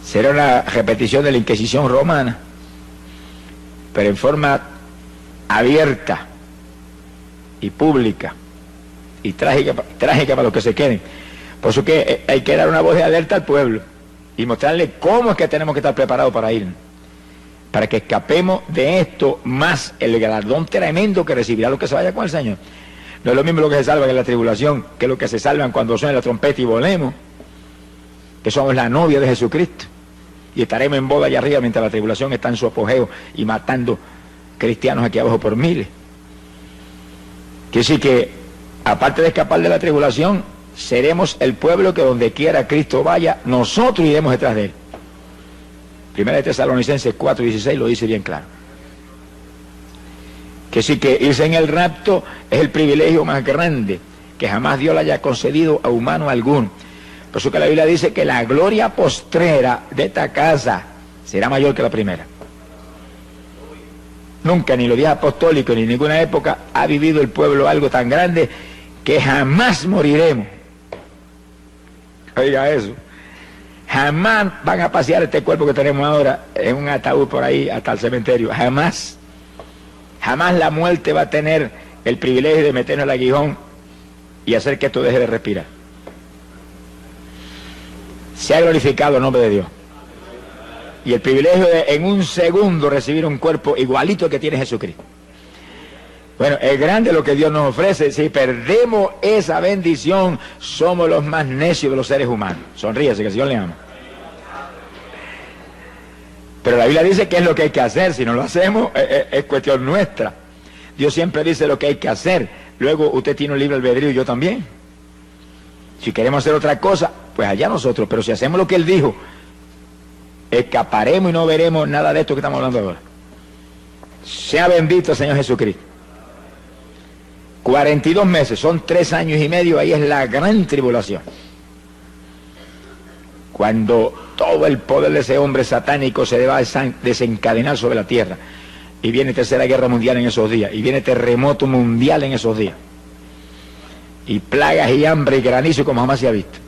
Será una repetición de la Inquisición romana, pero en forma abierta y pública y trágica para los que se queden. Por eso que hay que dar una voz de alerta al pueblo y mostrarle cómo es que tenemos que estar preparados para ir. para que escapemos de esto, más el galardón tremendo que recibirá los que se vayan con el Señor. No es lo mismo lo que se salvan en la tribulación que lo que se salvan cuando suene la trompeta y volemos, que somos la novia de Jesucristo, y estaremos en boda allá arriba mientras la tribulación está en su apogeo y matando cristianos aquí abajo por miles. Quiere decir que, aparte de escapar de la tribulación, seremos el pueblo que donde quiera Cristo vaya, nosotros iremos detrás de él. Primera de Tesalonicenses 4:16 lo dice bien claro. Que sí, que irse en el rapto es el privilegio más grande que jamás Dios le haya concedido a humano alguno. Por eso que la Biblia dice que la gloria postrera de esta casa será mayor que la primera. Nunca, ni en los días apostólicos, ni en ninguna época, ha vivido el pueblo algo tan grande que jamás moriremos. Oiga eso. Jamás van a pasear este cuerpo que tenemos ahora en un ataúd por ahí hasta el cementerio. Jamás. Jamás la muerte va a tener el privilegio de meternos el aguijón y hacer que esto deje de respirar. Se ha glorificado el nombre de Dios. Y el privilegio de en un segundo recibir un cuerpo igualito que tiene Jesucristo. Bueno, es grande lo que Dios nos ofrece. Si perdemos esa bendición, somos los más necios de los seres humanos. Sonríese, que el Señor le ama. Pero la Biblia dice qué es lo que hay que hacer. Si no lo hacemos, es cuestión nuestra. Dios siempre dice lo que hay que hacer. Luego usted tiene un libre albedrío y yo también. Si queremos hacer otra cosa, pues allá nosotros. Pero si hacemos lo que Él dijo, escaparemos y no veremos nada de esto que estamos hablando ahora. Sea bendito el Señor Jesucristo. 42 meses, son 3 años y medio, ahí es la gran tribulación. Cuando todo el poder de ese hombre satánico se va a desencadenar sobre la tierra. Y viene tercera guerra mundial en esos días. Y viene terremoto mundial en esos días. Y plagas y hambre y granizo como jamás se ha visto.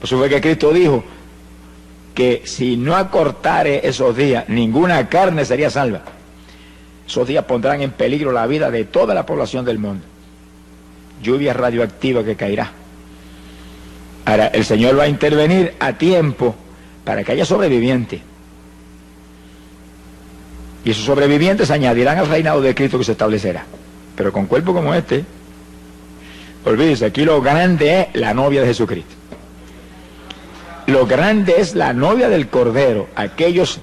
Por eso fue que Cristo dijo que si no acortare esos días, ninguna carne sería salva. Esos días pondrán en peligro la vida de toda la población del mundo. Lluvia radioactiva que caerá. Ahora, el Señor va a intervenir a tiempo para que haya sobrevivientes. Y esos sobrevivientes se añadirán al reinado de Cristo que se establecerá. Pero con cuerpo como este, olvídese, aquí lo grande es la novia de Jesucristo. Lo grande es la novia del Cordero, aquellos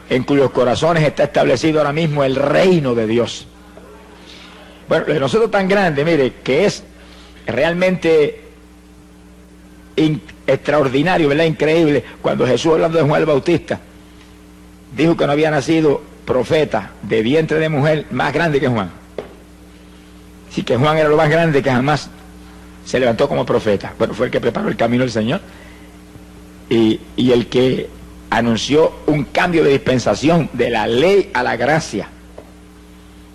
en cuyos corazones está establecido ahora mismo el reino de Dios. Bueno, lo de nosotros tan grande, mire, que es realmente extraordinario, ¿verdad? Increíble, cuando Jesús, hablando de Juan el Bautista, dijo que no había nacido profeta de vientre de mujer más grande que Juan. Sí, que Juan era lo más grande que jamás se levantó como profeta. Bueno, fue el que preparó el camino del Señor y el que anunció un cambio de dispensación de la ley a la gracia.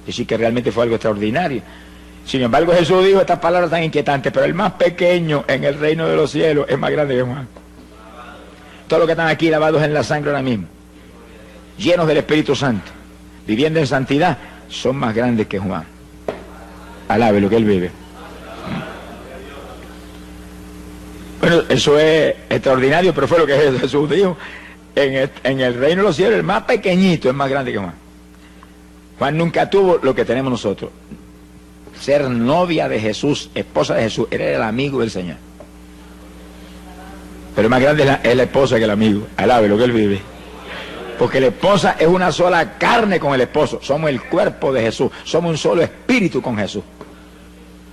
Es decir, que realmente fue algo extraordinario. Sin embargo, Jesús dijo estas palabras tan inquietantes: pero el más pequeño en el reino de los cielos es más grande que Juan. Todos los que están aquí lavados en la sangre ahora mismo, llenos del Espíritu Santo, viviendo en santidad, son más grandes que Juan. Alabe lo que él vive. Bueno, eso es extraordinario, pero fue lo que Jesús dijo. En el reino de los cielos, el más pequeñito es más grande que Juan. Juan nunca tuvo lo que tenemos nosotros. Ser novia de Jesús, esposa de Jesús. Él era el amigo del Señor. Pero más grande es la esposa que el amigo. Alabe lo que él vive. Porque la esposa es una sola carne con el esposo. Somos el cuerpo de Jesús. Somos un solo espíritu con Jesús.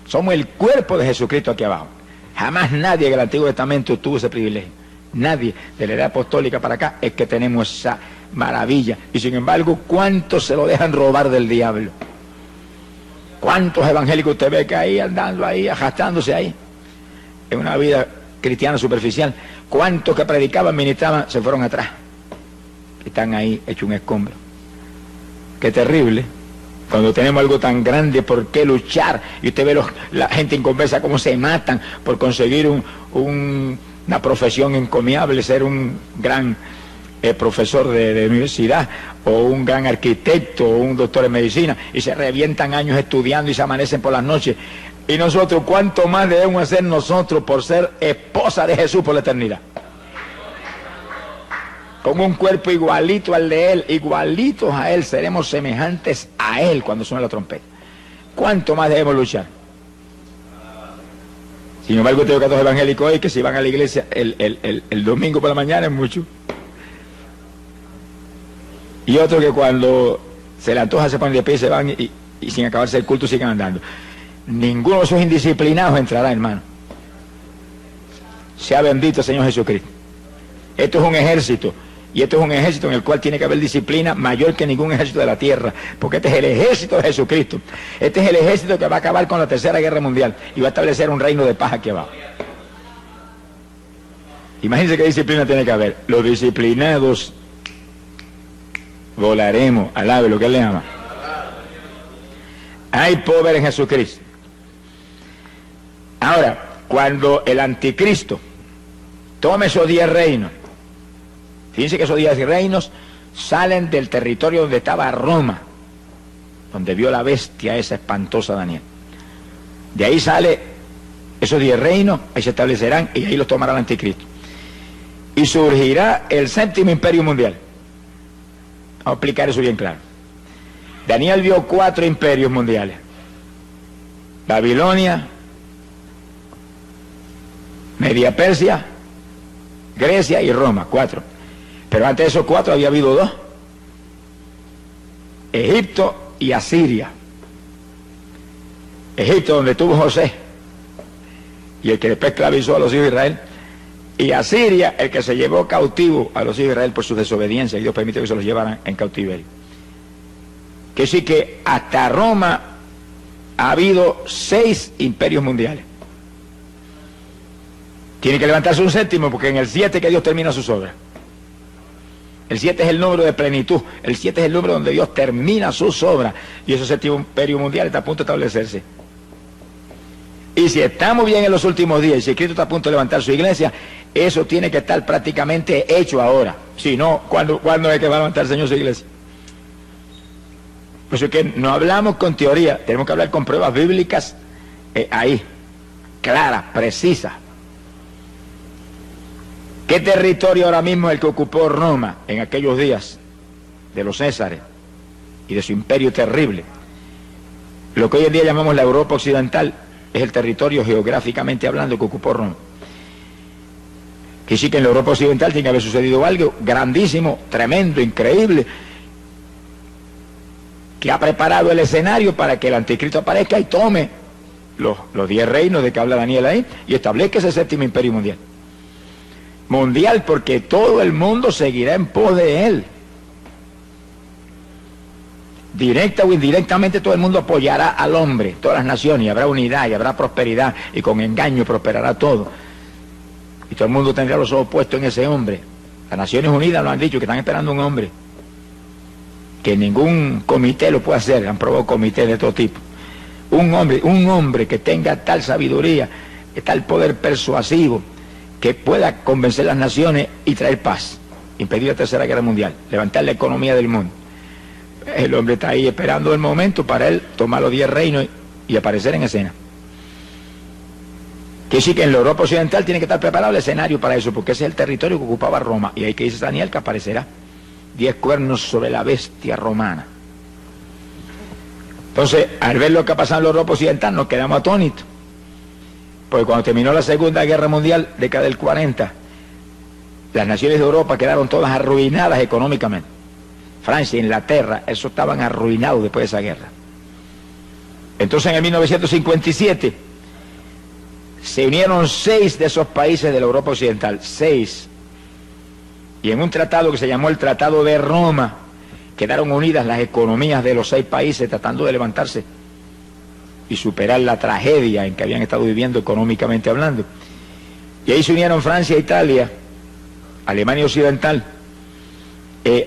Somos el cuerpo de Jesucristo aquí abajo. Jamás nadie en el Antiguo Testamento tuvo ese privilegio. Nadie de la edad apostólica para acá es que tenemos esa maravilla. Y sin embargo, ¿cuántos se lo dejan robar del diablo? ¿Cuántos evangélicos usted ve que ahí andando ahí, arrastrándose ahí? En una vida cristiana superficial. ¿Cuántos que predicaban, ministraban, se fueron atrás? Están ahí hecho un escombro. Qué terrible. Cuando tenemos algo tan grande, ¿por qué luchar? Y usted ve la gente inconversa cómo se matan por conseguir una profesión encomiable, ser un gran profesor de universidad, o un gran arquitecto, o un doctor en medicina, y se revientan años estudiando y se amanecen por las noches. Y nosotros, ¿cuánto más debemos hacer nosotros por ser esposa de Jesús por la eternidad? con un cuerpo igualito al de Él, igualitos a Él, seremos semejantes a Él cuando suene la trompeta. ¿Cuánto más debemos luchar? Sin embargo, tengo casos evangélicos hoy que si van a la iglesia el domingo por la mañana es mucho. Y otros que cuando se le antoja se ponen de pie y se van y sin acabarse el culto siguen andando. Ninguno de esos indisciplinados entrará, hermano. Sea bendito el Señor Jesucristo. Esto es un ejército. Y esto es un ejército en el cual tiene que haber disciplina mayor que ningún ejército de la tierra. Porque este es el ejército de Jesucristo. Este es el ejército que va a acabar con la Tercera Guerra Mundial. Y va a establecer un reino de paz aquí abajo. Imagínense qué disciplina tiene que haber. Los disciplinados volaremos. Alabe lo que Él le ama. Hay poder en Jesucristo. Ahora, cuando el anticristo tome esos 10 reinos, fíjense que esos 10 reinos salen del territorio donde estaba Roma, donde vio la bestia esa espantosa Daniel. De ahí sale esos 10 reinos, ahí se establecerán y ahí los tomará el anticristo. Y surgirá el 7º imperio mundial. Vamos a explicar eso bien claro. Daniel vio 4 imperios mundiales: Babilonia, Media Persia, Grecia y Roma, 4. Pero antes de esos 4 había habido 2: Egipto y Asiria. Egipto, donde estuvo José, y el que después esclavizó a los hijos de Israel, y Asiria, el que se llevó cautivo a los hijos de Israel por su desobediencia, y Dios permitió que se los llevaran en cautiverio. Que sí que hasta Roma ha habido 6 imperios mundiales. Tiene que levantarse un 7º, porque en el 7 que Dios termina sus obras. El 7 es el número de plenitud. El 7 es el número donde Dios termina sus obras. Y ese 7º imperio mundial está a punto de establecerse. Y si estamos bien en los últimos días, y si Cristo está a punto de levantar su iglesia, eso tiene que estar prácticamente hecho ahora. Si no, ¿cuándo es que va a levantar el Señor su iglesia? Por eso es que no hablamos con teoría, tenemos que hablar con pruebas bíblicas ahí, claras, precisas. ¿Qué territorio ahora mismo es el que ocupó Roma en aquellos días de los Césares y de su imperio terrible? Lo que hoy en día llamamos la Europa occidental es el territorio geográficamente hablando que ocupó Roma. Que sí que en la Europa occidental tiene que haber sucedido algo grandísimo, tremendo, increíble, que ha preparado el escenario para que el anticristo aparezca y tome los 10 reinos de que habla Daniel ahí y establezca ese 7º imperio mundial. Mundial, porque todo el mundo seguirá en pos de él. Directa o indirectamente todo el mundo apoyará al hombre, todas las naciones, y habrá unidad y habrá prosperidad, y con engaño prosperará todo. Y todo el mundo tendrá los ojos puestos en ese hombre. Las Naciones Unidas lo han dicho, que están esperando un hombre. Que ningún comité lo puede hacer, han probado comités de todo tipo. Un hombre que tenga tal sabiduría, tal poder persuasivo, que pueda convencer a las naciones y traer paz, impedir la Tercera Guerra Mundial, levantar la economía del mundo. El hombre está ahí esperando el momento para él tomar los 10 reinos y aparecer en escena. Que sí que en la Europa occidental tiene que estar preparado el escenario para eso, porque ese es el territorio que ocupaba Roma, y ahí que dice Daniel que aparecerá 10 cuernos sobre la bestia romana. Entonces, al ver lo que ha pasado en la Europa occidental, nos quedamos atónitos. Porque cuando terminó la Segunda Guerra Mundial, década del 40, las naciones de Europa quedaron todas arruinadas económicamente. Francia, Inglaterra, eso estaban arruinados después de esa guerra. Entonces en el 1957 se unieron 6 de esos países de la Europa occidental, 6. Y en un tratado que se llamó el Tratado de Roma, quedaron unidas las economías de los 6 países tratando de levantarse y superar la tragedia en que habían estado viviendo económicamente hablando. Y ahí se unieron Francia, Italia, Alemania Occidental,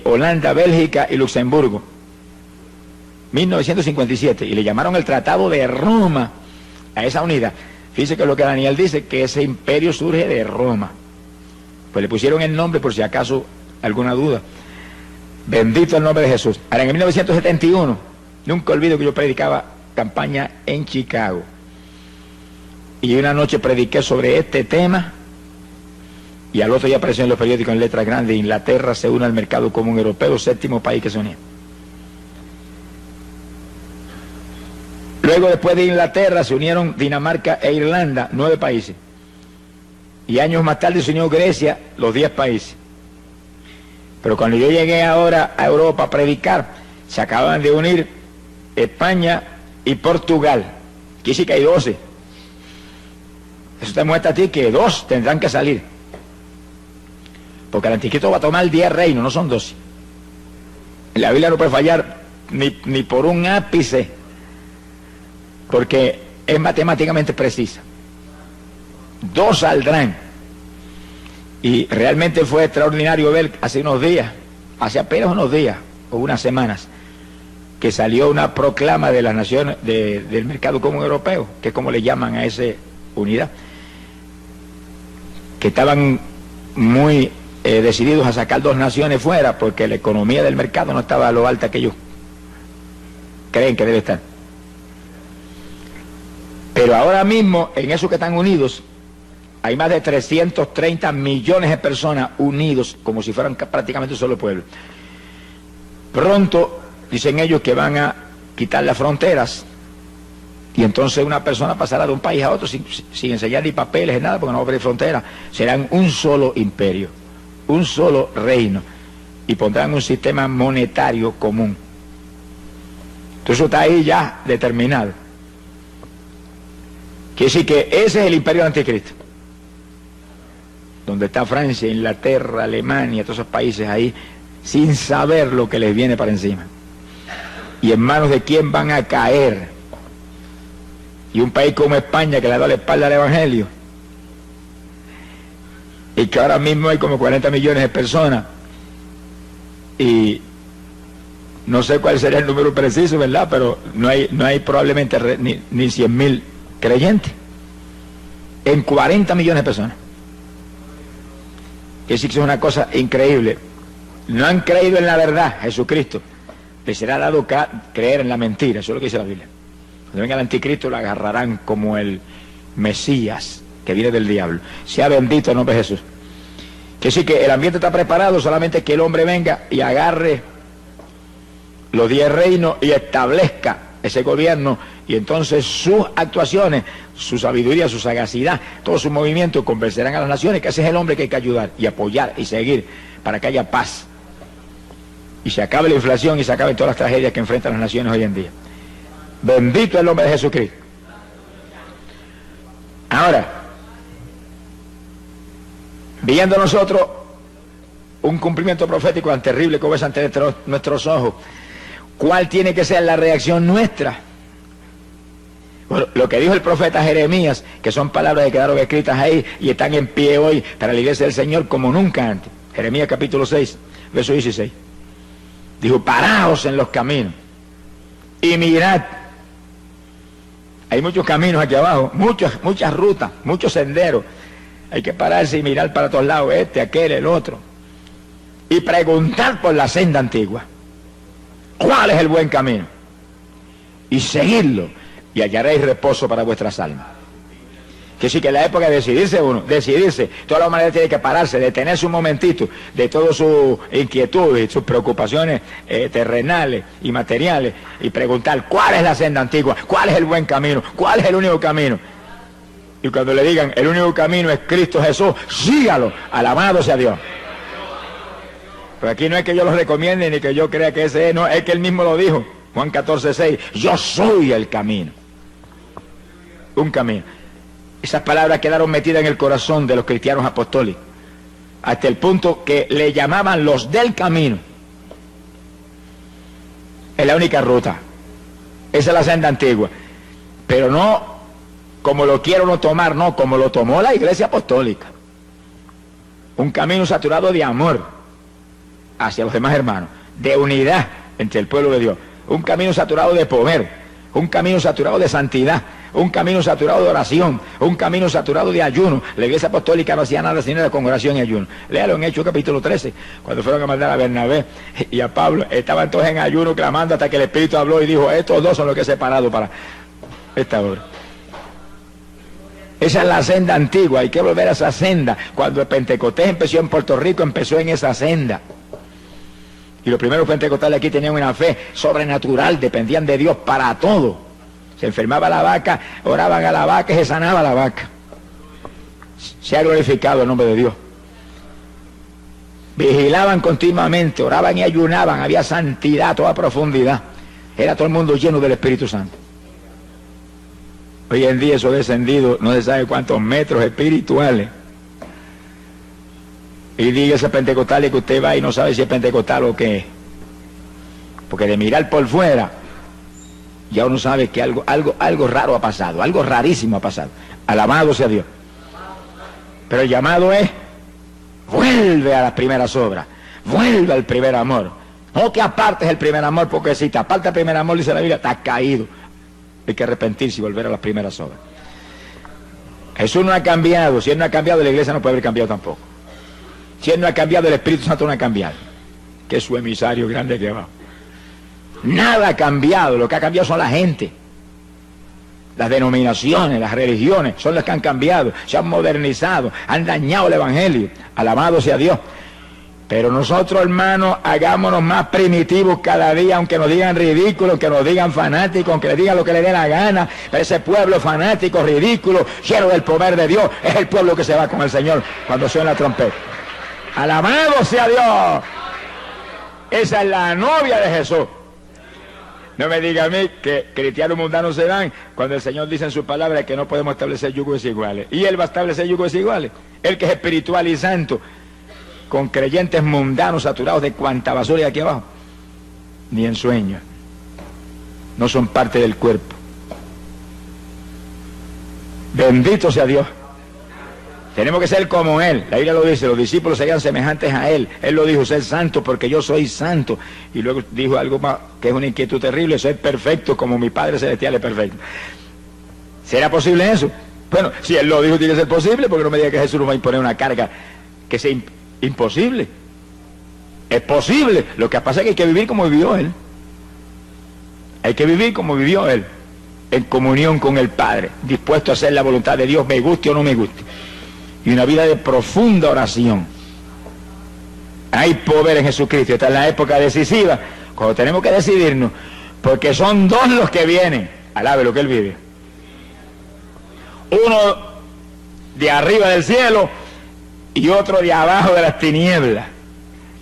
Holanda, Bélgica y Luxemburgo. 1957, y le llamaron el Tratado de Roma a esa unidad. Fíjense que lo que Daniel dice, que ese imperio surge de Roma. Pues le pusieron el nombre por si acaso alguna duda. Bendito el nombre de Jesús. Ahora, en 1971, nunca olvido que yo predicaba campaña en Chicago, y una noche prediqué sobre este tema Y al otro día apareció en los periódicos en letras grandes: Inglaterra se une al mercado común europeo, 7º país que se unía. Luego, después de Inglaterra, se unieron Dinamarca e Irlanda, 9 países. Y años más tarde se unió Grecia, los 10 países. Pero cuando yo llegué ahora a Europa a predicar, se acaban de unir España y Portugal. Aquí sí que hay 12. Eso te muestra a ti que 2 tendrán que salir. Porque el anticristo va a tomar 10 reinos, no son 12. La Biblia no puede fallar ni por un ápice, porque es matemáticamente precisa. 2 saldrán. Y realmente fue extraordinario ver hace apenas unos días o unas semanas, que salió una proclama de las naciones del mercado común europeo, que es como le llaman a esa unidad, que estaban muy decididos a sacar 2 naciones fuera, porque la economía del mercado no estaba a lo alta que ellos creen que debe estar. Pero ahora mismo, en eso que están unidos, hay más de 330 millones de personas unidos, como si fueran prácticamente un solo pueblo. Pronto, dicen ellos, que van a quitar las fronteras, y entonces una persona pasará de un país a otro sin enseñar ni papeles, nada, porque no va a haber fronteras. Serán un solo imperio, un solo reino, y pondrán un sistema monetario común. Entonces eso está ahí ya determinado. Quiere decir que ese es el imperio del anticristo, donde está Francia, Inglaterra, Alemania, todos esos países ahí, sin saber lo que les viene para encima. ¿Y en manos de quién van a caer? Y un país como España, que le da la espalda al Evangelio, y que ahora mismo hay como 40 millones de personas, y no sé cuál sería el número preciso, ¿verdad? Pero no hay probablemente ni 100.000 creyentes en 40 millones de personas. Que sí que es una cosa increíble. No han creído en la verdad, Jesucristo. Les será dado creer en la mentira. Eso es lo que dice la Biblia. Cuando venga el anticristo, lo agarrarán como el Mesías que viene del diablo. Sea bendito el nombre de Jesús. Que sí que el ambiente está preparado, solamente que el hombre venga y agarre los 10 reinos y establezca ese gobierno, y entonces sus actuaciones, su sabiduría, su sagacidad, todo su movimiento convencerán a las naciones que ese es el hombre que hay que ayudar y apoyar y seguir para que haya paz y se acabe la inflación y se acaben todas las tragedias que enfrentan las naciones hoy en día. Bendito el nombre de Jesucristo. Ahora, viendo nosotros un cumplimiento profético tan terrible como es ante nuestros ojos, ¿cuál tiene que ser la reacción nuestra? Bueno, lo que dijo el profeta Jeremías, que son palabras que quedaron escritas ahí y están en pie hoy para la iglesia del Señor como nunca antes. Jeremías capítulo 6, verso 16. Dijo: paraos en los caminos y mirad. Hay muchos caminos aquí abajo, muchas rutas, muchos senderos. Hay que pararse y mirar para todos lados, aquel, el otro. Y preguntar por la senda antigua. ¿Cuál es el buen camino? Y seguirlo, y hallaréis reposo para vuestras almas. Que sí, que en la época de decidirse, toda la humanidad tiene que pararse, detenerse un momentito de todas sus inquietudes, sus preocupaciones terrenales y materiales, y preguntar: ¿cuál es la senda antigua? ¿Cuál es el buen camino? ¿Cuál es el único camino? Y cuando le digan: el único camino es Cristo Jesús, sígalo, alabado sea Dios. Pero aquí no es que yo lo recomiende ni que yo crea que ese es, no, es que él mismo lo dijo, Juan 14:6, yo soy el camino. Un camino. Esas palabras quedaron metidas en el corazón de los cristianos apostólicos, hasta el punto que le llamaban los del camino. Es la única ruta, esa es la senda antigua, pero no como lo quiere uno tomar, no, como lo tomó la iglesia apostólica. Un camino saturado de amor hacia los demás hermanos, de unidad entre el pueblo de Dios, un camino saturado de poder, un camino saturado de santidad, un camino saturado de oración, un camino saturado de ayuno. La iglesia apostólica no hacía nada sino de congregación y ayuno. Léalo en Hechos capítulo 13, cuando fueron a mandar a Bernabé y a Pablo, estaban todos en ayuno clamando hasta que el Espíritu habló y dijo: estos dos son los que he separado para esta obra. Esa es la senda antigua, hay que volver a esa senda. Cuando el Pentecostés empezó en Puerto Rico, empezó en esa senda. Y los primeros pentecostales aquí tenían una fe sobrenatural, dependían de Dios para todo. Se enfermaba la vaca, oraban a la vaca y se sanaba la vaca. Se ha glorificado el nombre de Dios. Vigilaban continuamente, oraban y ayunaban, había santidad a toda profundidad. Era todo el mundo lleno del Espíritu Santo. Hoy en día eso ha descendido no se sabe cuántos metros espirituales. Y diga ese pentecostal que usted va y no sabe si es pentecostal o qué. Porque de mirar por fuera, ya uno sabe que algo raro ha pasado, algo rarísimo ha pasado. Alabado sea Dios. Pero el llamado es, vuelve a las primeras obras, vuelve al primer amor. No te apartes el primer amor, porque si te apartas el primer amor, dice la Biblia, estás caído. Hay que arrepentirse y volver a las primeras obras. Jesús no ha cambiado. Si Él no ha cambiado, la iglesia no puede haber cambiado tampoco. Si Él no ha cambiado, el Espíritu Santo no ha cambiado. Que es su emisario grande aquí abajo. Nada ha cambiado. Lo que ha cambiado son la gente. Las denominaciones, las religiones, son las que han cambiado. Se han modernizado, han dañado el Evangelio. Alabado sea Dios. Pero nosotros, hermanos, hagámonos más primitivos cada día, aunque nos digan ridículos, aunque nos digan fanáticos, aunque les digan lo que les dé la gana. Pero ese pueblo fanático, ridículo, lleno del poder de Dios, es el pueblo que se va con el Señor cuando suena la trompeta. ¡Alabado sea Dios! Esa es la novia de Jesús. No me diga a mí que cristianos mundanos se dan cuando el Señor dice en su palabra que no podemos establecer yugos desiguales. Y Él va a establecer yugos desiguales. Él que es espiritual y santo, con creyentes mundanos saturados de cuanta basura hay aquí abajo. Ni en sueños. No son parte del cuerpo. Bendito sea Dios. Tenemos que ser como Él. La Biblia lo dice, los discípulos serían semejantes a Él. Él lo dijo, ser santo porque yo soy santo. Y luego dijo algo más, que es una inquietud terrible, ser perfecto como mi Padre Celestial es perfecto. ¿Será posible eso? Bueno, si Él lo dijo, tiene que ser posible, porque no me diga que Jesús nos va a imponer una carga que sea imposible. Es posible. Lo que pasa es que hay que vivir como vivió Él. Hay que vivir como vivió Él, en comunión con el Padre, dispuesto a hacer la voluntad de Dios, me guste o no me guste. Y una vida de profunda oración. Hay poder en Jesucristo. Esta es la época decisiva, cuando tenemos que decidirnos, porque son dos los que vienen. Alabe lo que Él vive. Uno de arriba del cielo y otro de abajo de las tinieblas.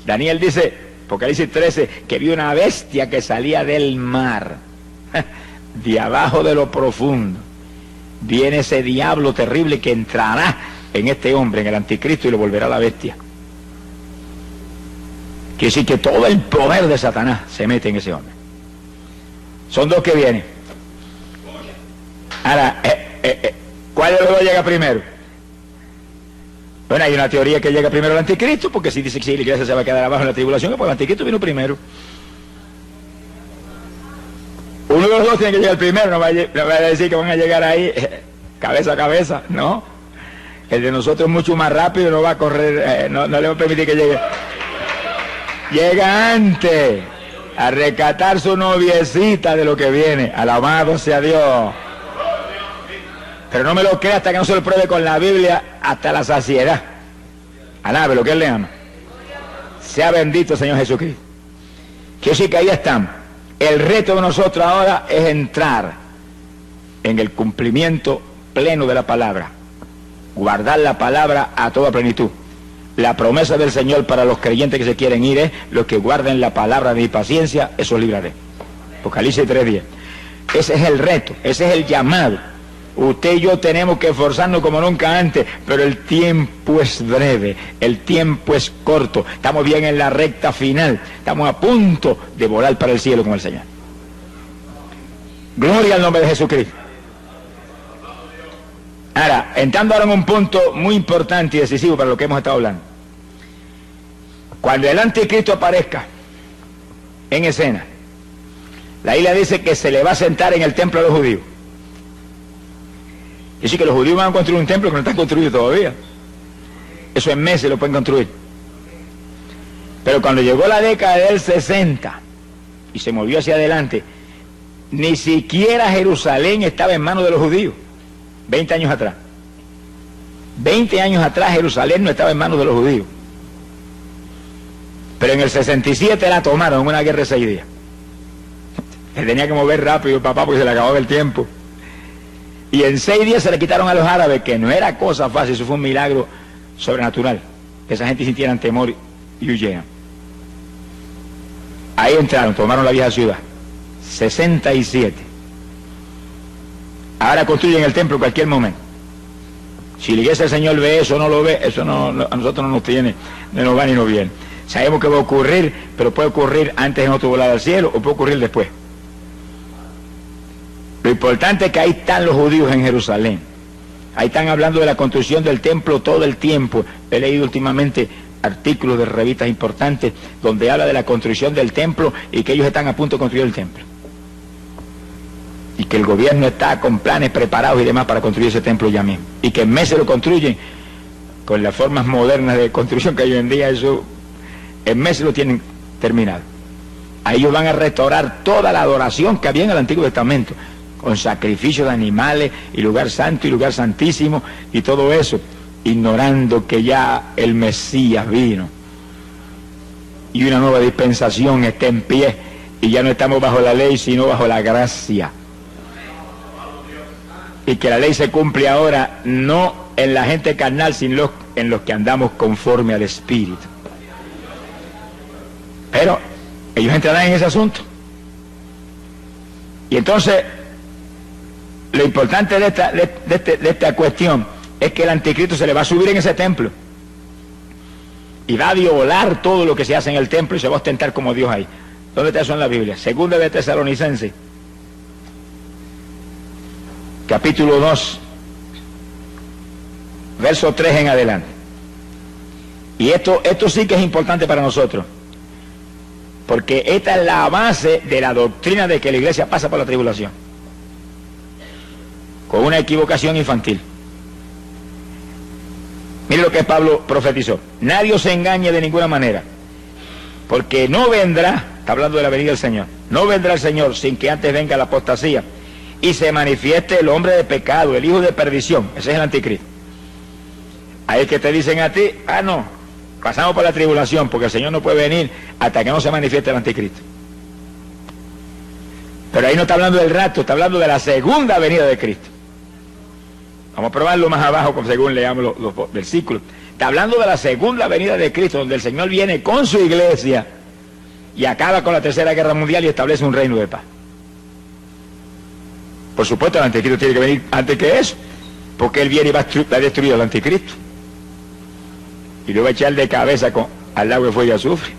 Daniel dice, Apocalipsis 13, que vio una bestia que salía del mar, de abajo de lo profundo. Viene ese diablo terrible que entrará en este hombre, en el anticristo, y lo volverá a la bestia. Quiere decir que todo el poder de Satanás se mete en ese hombre. Son dos que vienen. Ahora, ¿cuál de los dos llega primero? Bueno, hay una teoría que llega primero el anticristo, porque si dice que si la iglesia se va a quedar abajo en la tribulación, pues el anticristo vino primero. Uno de los dos tiene que llegar primero, no vaya a decir que van a llegar ahí cabeza a cabeza, no. El de nosotros es mucho más rápido, no va a correr, no le va a permitir que llegue. Llega antes a rescatar su noviecita de lo que viene. Alabado sea Dios. Pero no me lo crea hasta que no se lo pruebe con la Biblia hasta la saciedad. Alabe lo que Él le ama. Sea bendito Señor Jesucristo. Quiero decir que ahí estamos. El reto de nosotros ahora es entrar en el cumplimiento pleno de la palabra. Guardar la palabra a toda plenitud. La promesa del Señor para los creyentes que se quieren ir es: los que guarden la palabra de mi paciencia, esos libraré. Apocalipsis 3:10. Ese es el reto, ese es el llamado. Usted y yo tenemos que esforzarnos como nunca antes, pero el tiempo es breve, el tiempo es corto. Estamos bien en la recta final, estamos a punto de volar para el cielo con el Señor. Gloria al nombre de Jesucristo. Ahora, entrando ahora en un punto muy importante y decisivo para lo que hemos estado hablando. Cuando el anticristo aparezca en escena, la Biblia dice que se le va a sentar en el templo de los judíos. Es decir, que los judíos van a construir un templo que no está construido todavía. Eso en meses lo pueden construir. Pero cuando llegó la década del 60 y se movió hacia adelante, ni siquiera Jerusalén estaba en manos de los judíos. 20 años atrás. 20 años atrás Jerusalén no estaba en manos de los judíos. Pero en el 67 la tomaron en una guerra de 6 días. Se tenía que mover rápido el papá porque se le acababa el tiempo. Y en 6 días se le quitaron a los árabes, que no era cosa fácil, eso fue un milagro sobrenatural. Que esa gente sintieran temor y huyeran. Ahí entraron, tomaron la vieja ciudad. 67. Ahora construyen el templo en cualquier momento. Si la iglesia del Señor ve eso o no lo ve, eso no, a nosotros no nos tiene, no nos va ni nos viene. Sabemos que va a ocurrir, pero puede ocurrir antes en otro volado al cielo o puede ocurrir después. Lo importante es que ahí están los judíos en Jerusalén. Ahí están hablando de la construcción del templo todo el tiempo. He leído últimamente artículos de revistas importantes donde habla de la construcción del templo y que ellos están a punto de construir el templo. Y que el gobierno está con planes preparados y demás para construir ese templo ya mismo. Y que en meses lo construyen con las formas modernas de construcción que hay hoy en día, eso en meses lo tienen terminado. Ahí ellos van a restaurar toda la adoración que había en el Antiguo Testamento, con sacrificio de animales y lugar santo y lugar santísimo y todo eso, ignorando que ya el Mesías vino y una nueva dispensación está en pie y ya no estamos bajo la ley sino bajo la gracia. Y que la ley se cumple ahora no en la gente carnal, sino en los que andamos conforme al Espíritu. Pero ellos entrarán en ese asunto. Y entonces, lo importante de esta cuestión es que el anticristo se le va a subir en ese templo. Y va a violar todo lo que se hace en el templo y se va a ostentar como Dios ahí. ¿Dónde está eso en la Biblia? Segunda de Tesalonicenses, capítulo 2, verso 3 en adelante. Y esto sí que es importante para nosotros, porque esta es la base de la doctrina de que la iglesia pasa por la tribulación, con una equivocación infantil. Mire lo que Pablo profetizó: nadie os engañe de ninguna manera, porque no vendrá, está hablando de la venida del Señor, no vendrá el Señor sin que antes venga la apostasía y se manifieste el hombre de pecado, el hijo de perdición. Ese es el anticristo. Ahí es que te dicen a ti: no, pasamos por la tribulación porque el Señor no puede venir hasta que no se manifieste el anticristo. Pero ahí no está hablando del rapto, está hablando de la segunda venida de Cristo. Vamos a probarlo más abajo según leamos los versículos. Está hablando de la segunda venida de Cristo, donde el Señor viene con su iglesia y acaba con la tercera guerra mundial y establece un reino de paz. Por supuesto, el anticristo tiene que venir antes que eso, porque él viene y va a destruir al anticristo y lo va a echar de cabeza al lago de fuego y azufre.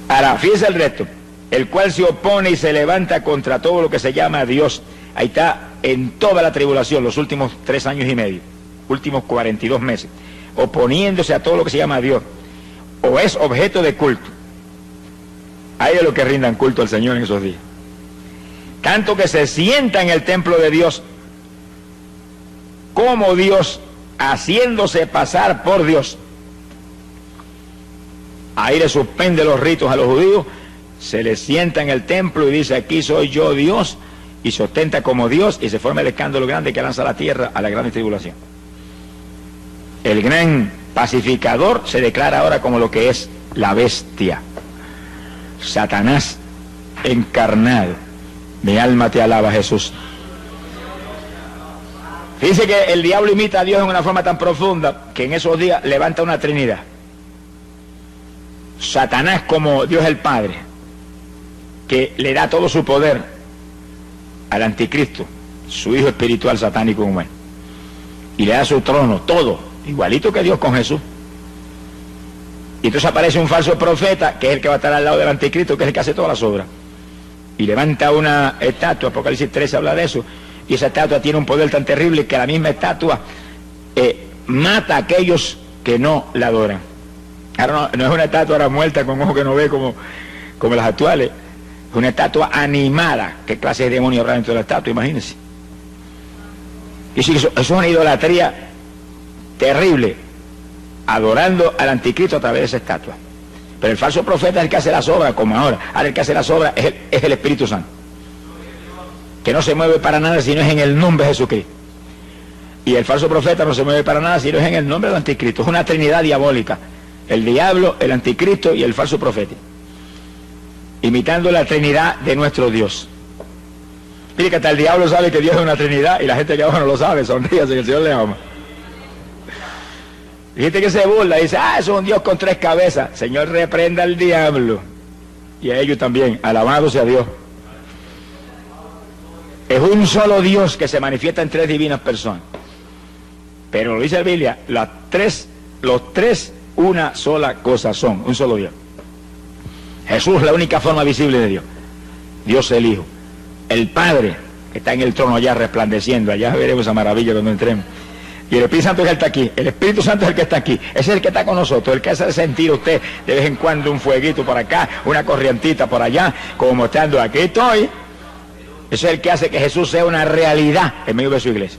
Ahora, fíjese el resto: el cual se opone y se levanta contra todo lo que se llama Dios. Ahí está en toda la tribulación, los últimos 3 años y medio, últimos 42 meses, oponiéndose a todo lo que se llama Dios, o es objeto de culto. Hay de los que rindan culto al Señor en esos días. Tanto que se sienta en el templo de Dios como Dios, haciéndose pasar por Dios. Ahí le suspende los ritos a los judíos, se le sienta en el templo y dice: aquí soy yo Dios, y se ostenta como Dios, y se forma el escándalo grande que lanza a la tierra a la gran tribulación. El gran pacificador se declara ahora como lo que es la bestia, Satanás encarnado. Mi alma te alaba, Jesús. Dice que el diablo imita a Dios en una forma tan profunda que en esos días levanta una trinidad. Satanás como Dios el Padre, que le da todo su poder al anticristo, su hijo espiritual satánico humano, y le da su trono, todo, igualito que Dios con Jesús. Y entonces aparece un falso profeta, que es el que va a estar al lado del anticristo, que es el que hace todas las obras, y levanta una estatua. Apocalipsis 13 habla de eso, y esa estatua tiene un poder tan terrible que la misma estatua mata a aquellos que no la adoran. Ahora no es una estatua ahora muerta con ojos que no ve como las actuales, es una estatua animada. ¿Qué clase de demonio habrá dentro de la estatua? Imagínense. Y sí, eso es una idolatría terrible, adorando al anticristo a través de esa estatua. Pero el falso profeta es el que hace las obras, como ahora. Ahora el que hace las obras es el Espíritu Santo, que no se mueve para nada si no es en el nombre de Jesucristo. Y el falso profeta no se mueve para nada, sino es en el nombre del anticristo. Es una trinidad diabólica. El diablo, el anticristo y el falso profeta. Imitando la trinidad de nuestro Dios. Mire que hasta el diablo sabe que Dios es una trinidad y la gente que abajo no lo sabe. Sonríase que el Señor le ama. Hay gente que se burla y dice, eso es un Dios con 3 cabezas. Señor, reprenda al diablo. Y a ellos también. Alabado sea Dios. Es un solo Dios que se manifiesta en 3 divinas personas. Pero lo dice la Biblia, los tres una sola cosa son, un solo Dios. Jesús es la única forma visible de Dios. Dios el Hijo. El Padre, que está en el trono allá resplandeciendo, allá veremos esa maravilla cuando entremos. Y el Espíritu Santo es el que está aquí, el Espíritu Santo es el que está aquí, ese es el que está con nosotros, el que hace sentir a usted de vez en cuando un fueguito por acá, una corrientita por allá, como mostrando aquí estoy. Ese es el que hace que Jesús sea una realidad en medio de su iglesia.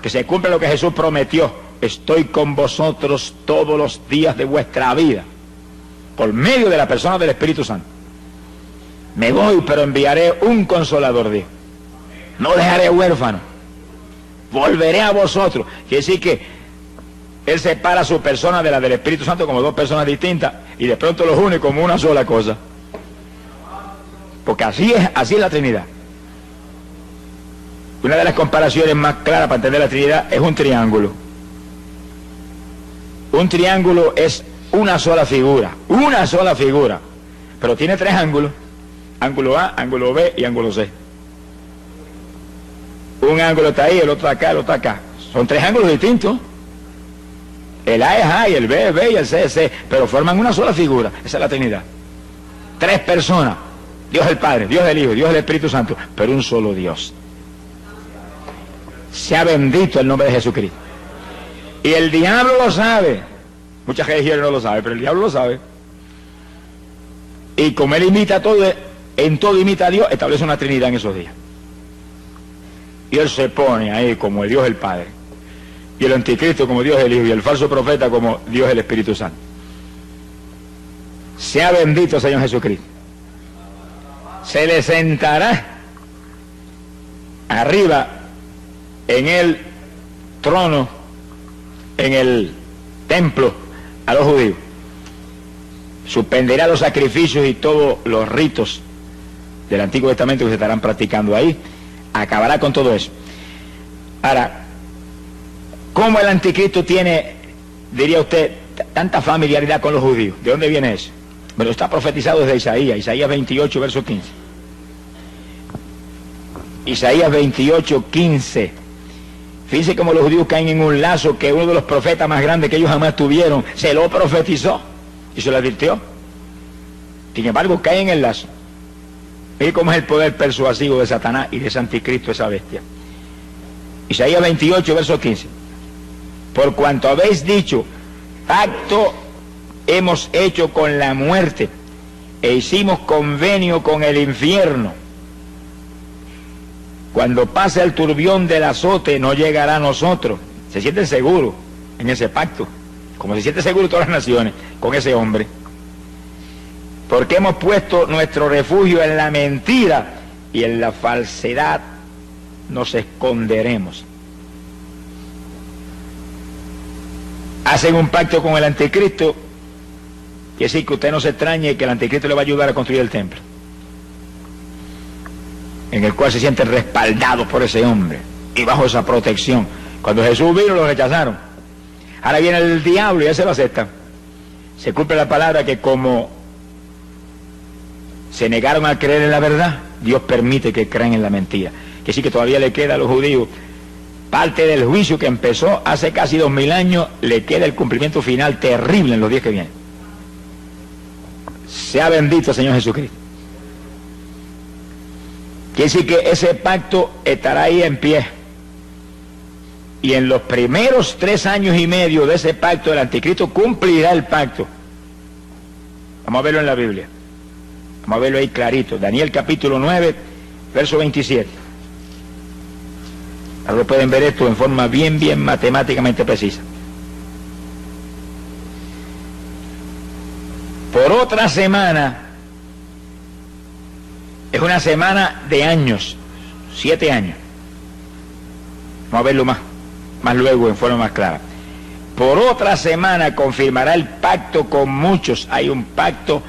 Que se cumpla lo que Jesús prometió. Estoy con vosotros todos los días de vuestra vida. Por medio de la persona del Espíritu Santo. Me voy, pero enviaré un consolador, Dios. No dejaré huérfano. Volveré a vosotros. Quiere decir que Él separa su persona de la del Espíritu Santo como 2 personas distintas y de pronto los une como una sola cosa. Porque así es la Trinidad. Una de las comparaciones más claras para entender la Trinidad es un triángulo. Un triángulo es una sola figura, pero tiene 3 ángulos, ángulo A, ángulo B y ángulo C. Un ángulo está ahí, el otro acá, el otro acá. Son 3 ángulos distintos. El A es A y el B es B y el C es C, pero forman una sola figura. Esa es la Trinidad. 3 personas, Dios el Padre, Dios el Hijo, Dios el Espíritu Santo, pero un solo Dios. Sea bendito el nombre de Jesucristo. Y el diablo lo sabe. Muchas religiones no lo saben, pero el diablo lo sabe. Y como él imita todo, en todo imita a Dios, establece una Trinidad en esos días. Y él se pone ahí como el Dios el Padre. Y el anticristo como Dios el Hijo. Y el falso profeta como Dios el Espíritu Santo. Sea bendito Señor Jesucristo. Se le sentará arriba en el trono, en el templo a los judíos. Suspenderá los sacrificios y todos los ritos del Antiguo Testamento que se estarán practicando ahí. Acabará con todo eso. Ahora, ¿cómo el anticristo tiene, diría usted, tanta familiaridad con los judíos? ¿De dónde viene eso? Bueno, está profetizado desde Isaías 28, verso 15. Isaías 28, 15. Fíjense cómo los judíos caen en un lazo que uno de los profetas más grandes que ellos jamás tuvieron se lo profetizó y se lo advirtió. Sin embargo, caen en el lazo. Mire cómo es el poder persuasivo de Satanás y de ese anticristo, esa bestia. Isaías 28, verso 15. Por cuanto habéis dicho, pacto hemos hecho con la muerte e hicimos convenio con el infierno. Cuando pase el turbión del azote no llegará a nosotros. Se sienten seguros en ese pacto, como se siente seguro todas las naciones con ese hombre. Porque hemos puesto nuestro refugio en la mentira y en la falsedad nos esconderemos. Hacen un pacto con el anticristo, quiere decir que usted no se extrañe que el anticristo le va a ayudar a construir el templo, en el cual se siente respaldado por ese hombre y bajo esa protección. Cuando Jesús vino lo rechazaron. Ahora viene el diablo y ya se lo aceptan. Se cumple la palabra que como se negaron a creer en la verdad, Dios permite que crean en la mentira. Que sí que todavía le queda a los judíos parte del juicio que empezó hace casi 2000 años, le queda el cumplimiento final terrible en los días que vienen. Sea bendito Señor Jesucristo. Quiere decir que ese pacto estará ahí en pie. Y en los primeros 3 años y medio de ese pacto, el anticristo cumplirá el pacto. Vamos a verlo en la Biblia. Vamos a verlo ahí clarito. Daniel capítulo 9, verso 27. Ahora pueden ver esto en forma bien matemáticamente precisa. Por otra semana, es una semana de años, 7 años. Vamos a verlo más. más luego en forma más clara. Por otra semana confirmará el pacto con muchos. Hay un pacto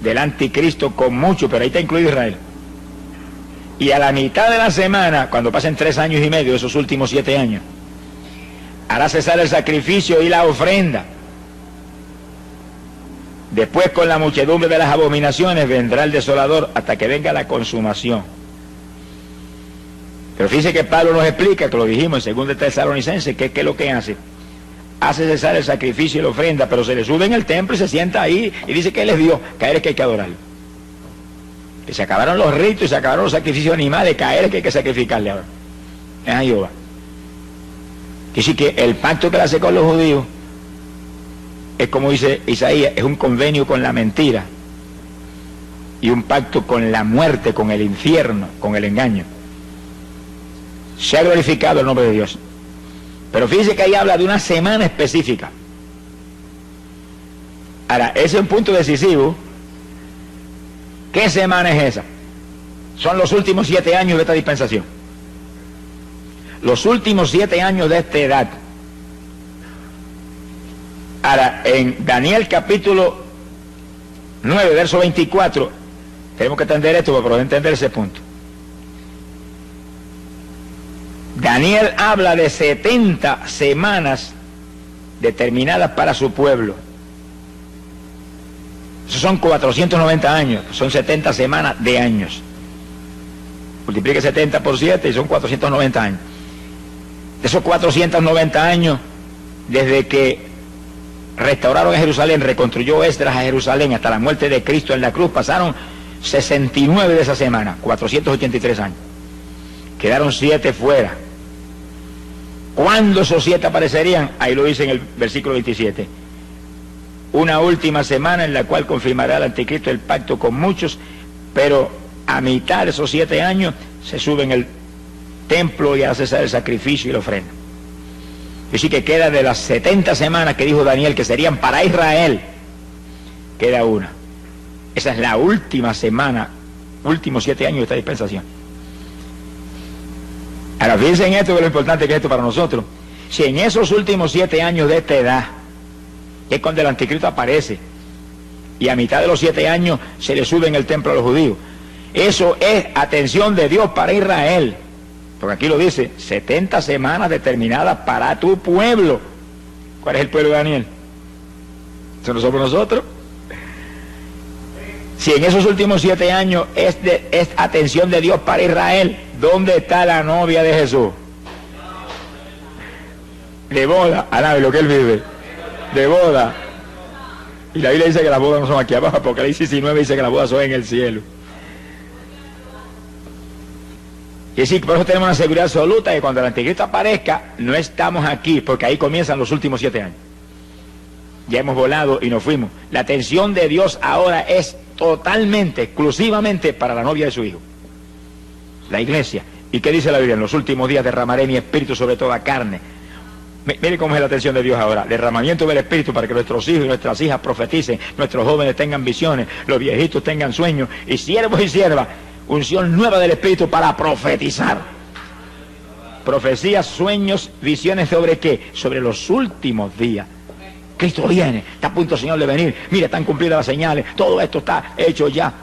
del anticristo con muchos, pero ahí está incluido Israel. Y a la mitad de la semana, cuando pasen 3 años y medio, esos últimos 7 años, hará cesar el sacrificio y la ofrenda. Después, con la muchedumbre de las abominaciones, vendrá el desolador hasta que venga la consumación. Pero fíjense que Pablo nos explica, que lo dijimos en 2 Tesalonicenses, que es lo que hace. Hace cesar el sacrificio y la ofrenda, pero se le sube en el templo y se sienta ahí y dice que él es Dios, que a él es que hay que adorarlo. Que se acabaron los ritos y se acabaron los sacrificios animales, que a él es que hay que sacrificarle ahora. Es a Jehová. Que sí, que el pacto que él hace con los judíos es, como dice Isaías, es un convenio con la mentira y un pacto con la muerte, con el infierno, con el engaño. Se ha glorificado el nombre de Dios. Pero fíjense que ahí habla de una semana específica. Ahora, ese es un punto decisivo. ¿Qué semana es esa? Son los últimos 7 años de esta dispensación. Los últimos 7 años de esta edad. Ahora, en Daniel capítulo 9, verso 24, tenemos que entender esto para poder entender ese punto. Daniel habla de 70 semanas determinadas para su pueblo. Esos son 490 años, son 70 semanas de años. Multiplique 70 por 7 y son 490 años. De esos 490 años, desde que restauraron a Jerusalén, reconstruyó Esdras a Jerusalén hasta la muerte de Cristo en la cruz, pasaron 69 de esa semana, 483 años. Quedaron 7 fuera. ¿Cuándo esos 7 aparecerían? Ahí lo dice en el versículo 27. Una última semana en la cual confirmará el anticristo el pacto con muchos, pero a mitad de esos 7 años se sube en el templo y hace cesar el sacrificio y la ofrenda. Así que queda de las 70 semanas que dijo Daniel que serían para Israel, queda una. Esa es la última semana, últimos 7 años de esta dispensación. Ahora fíjense en esto, que es lo importante que es esto para nosotros. Si en esos últimos 7 años de esta edad, es cuando el anticristo aparece, y a mitad de los 7 años se le sube en el templo a los judíos, eso es atención de Dios para Israel. Porque aquí lo dice, 70 semanas determinadas para tu pueblo. ¿Cuál es el pueblo de Daniel? ¿Eso no somos nosotros? Si en esos últimos 7 años es atención de Dios para Israel, ¿dónde está la novia de Jesús? De boda, alabe lo que él vive. De boda. Y la Biblia dice que las bodas no son aquí abajo, porque Apocalipsis 19 dice que las bodas son en el cielo. Y así, por eso tenemos una seguridad absoluta de que cuando el anticristo aparezca, no estamos aquí, porque ahí comienzan los últimos 7 años. Ya hemos volado y nos fuimos. La atención de Dios ahora es totalmente, exclusivamente para la novia de su Hijo, la iglesia. ¿Y qué dice la Biblia? En los últimos días derramaré mi espíritu sobre toda carne. Mire cómo es la atención de Dios ahora. Derramamiento del espíritu para que nuestros hijos y nuestras hijas profeticen, nuestros jóvenes tengan visiones, los viejitos tengan sueños, y siervos y siervas, unción nueva del espíritu para profetizar. Profecías, sueños, visiones, ¿sobre qué? Sobre los últimos días. Cristo viene, está a punto el Señor de venir, mire, están cumplidas las señales, todo esto está hecho ya.